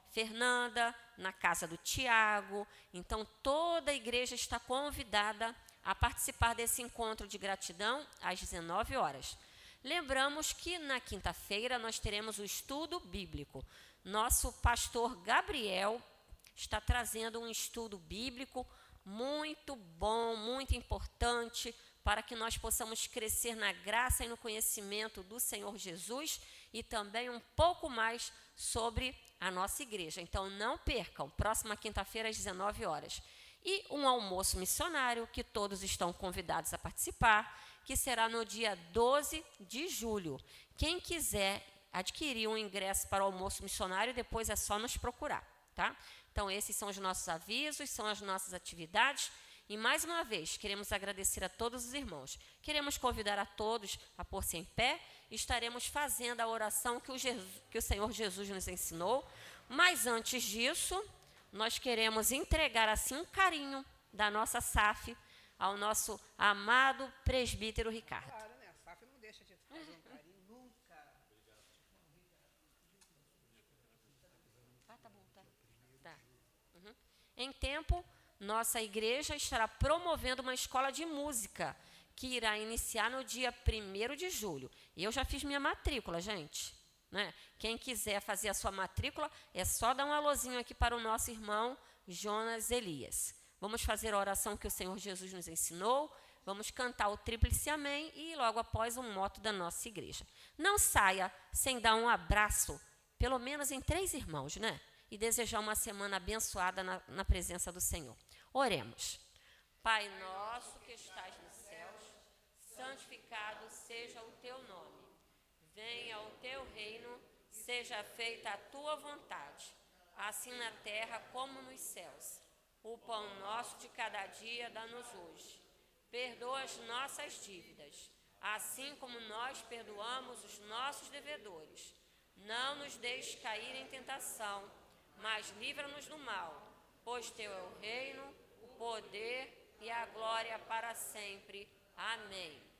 Fernanda, na casa do Tiago. Então, toda a igreja está convidada a participar desse encontro de gratidão às 19 horas. Lembramos que na quinta-feira nós teremos o estudo bíblico. Nosso pastor Gabriel está trazendo um estudo bíblico muito bom, muito importante, para que nós possamos crescer na graça e no conhecimento do Senhor Jesus e também um pouco mais sobre a nossa igreja. Então, não percam, próxima quinta-feira às 19 horas. E um almoço missionário, que todos estão convidados a participar, que será no dia 12 de julho. Quem quiser adquirir um ingresso para o almoço missionário, depois é só nos procurar, tá? Então, esses são os nossos avisos, são as nossas atividades. E, mais uma vez, queremos agradecer a todos os irmãos. Queremos convidar a todos a pôr-se em pé. Estaremos fazendo a oração que o Senhor Jesus nos ensinou. Mas, antes disso, nós queremos entregar, assim, um carinho da nossa SAF ao nosso amado presbítero Ricardo. Claro, né? A SAF não deixa de fazer um carinho nunca. Tá bom, tá. Uhum. Em tempo, nossa igreja estará promovendo uma escola de música que irá iniciar no dia 1º de julho. Eu já fiz minha matrícula, gente, né? Quem quiser fazer a sua matrícula, é só dar um alôzinho aqui para o nosso irmão Jonas Elias. Vamos fazer a oração que o Senhor Jesus nos ensinou, vamos cantar o Tríplice Amém e logo após um moto da nossa igreja. Não saia sem dar um abraço, pelo menos em 3 irmãos, né? E desejar uma semana abençoada na presença do Senhor. Oremos. Pai nosso que estás nos céus, santificado seja o teu nome. Venha o teu reino, seja feita a tua vontade, assim na terra como nos céus. O pão nosso de cada dia dá-nos hoje. Perdoa as nossas dívidas, assim como nós perdoamos os nossos devedores. Não nos deixes cair em tentação, mas livra-nos do mal, pois teu é o reino, o poder e a glória para sempre. Amém.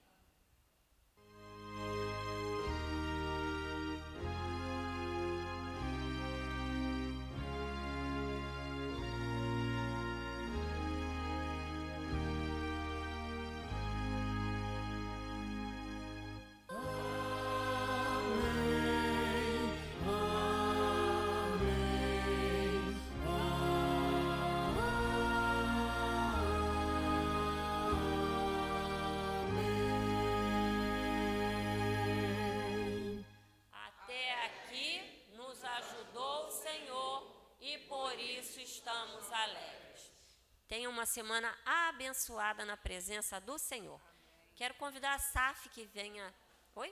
Estamos alegres. Tenha uma semana abençoada na presença do Senhor. Quero convidar a Saf que venha. Oi?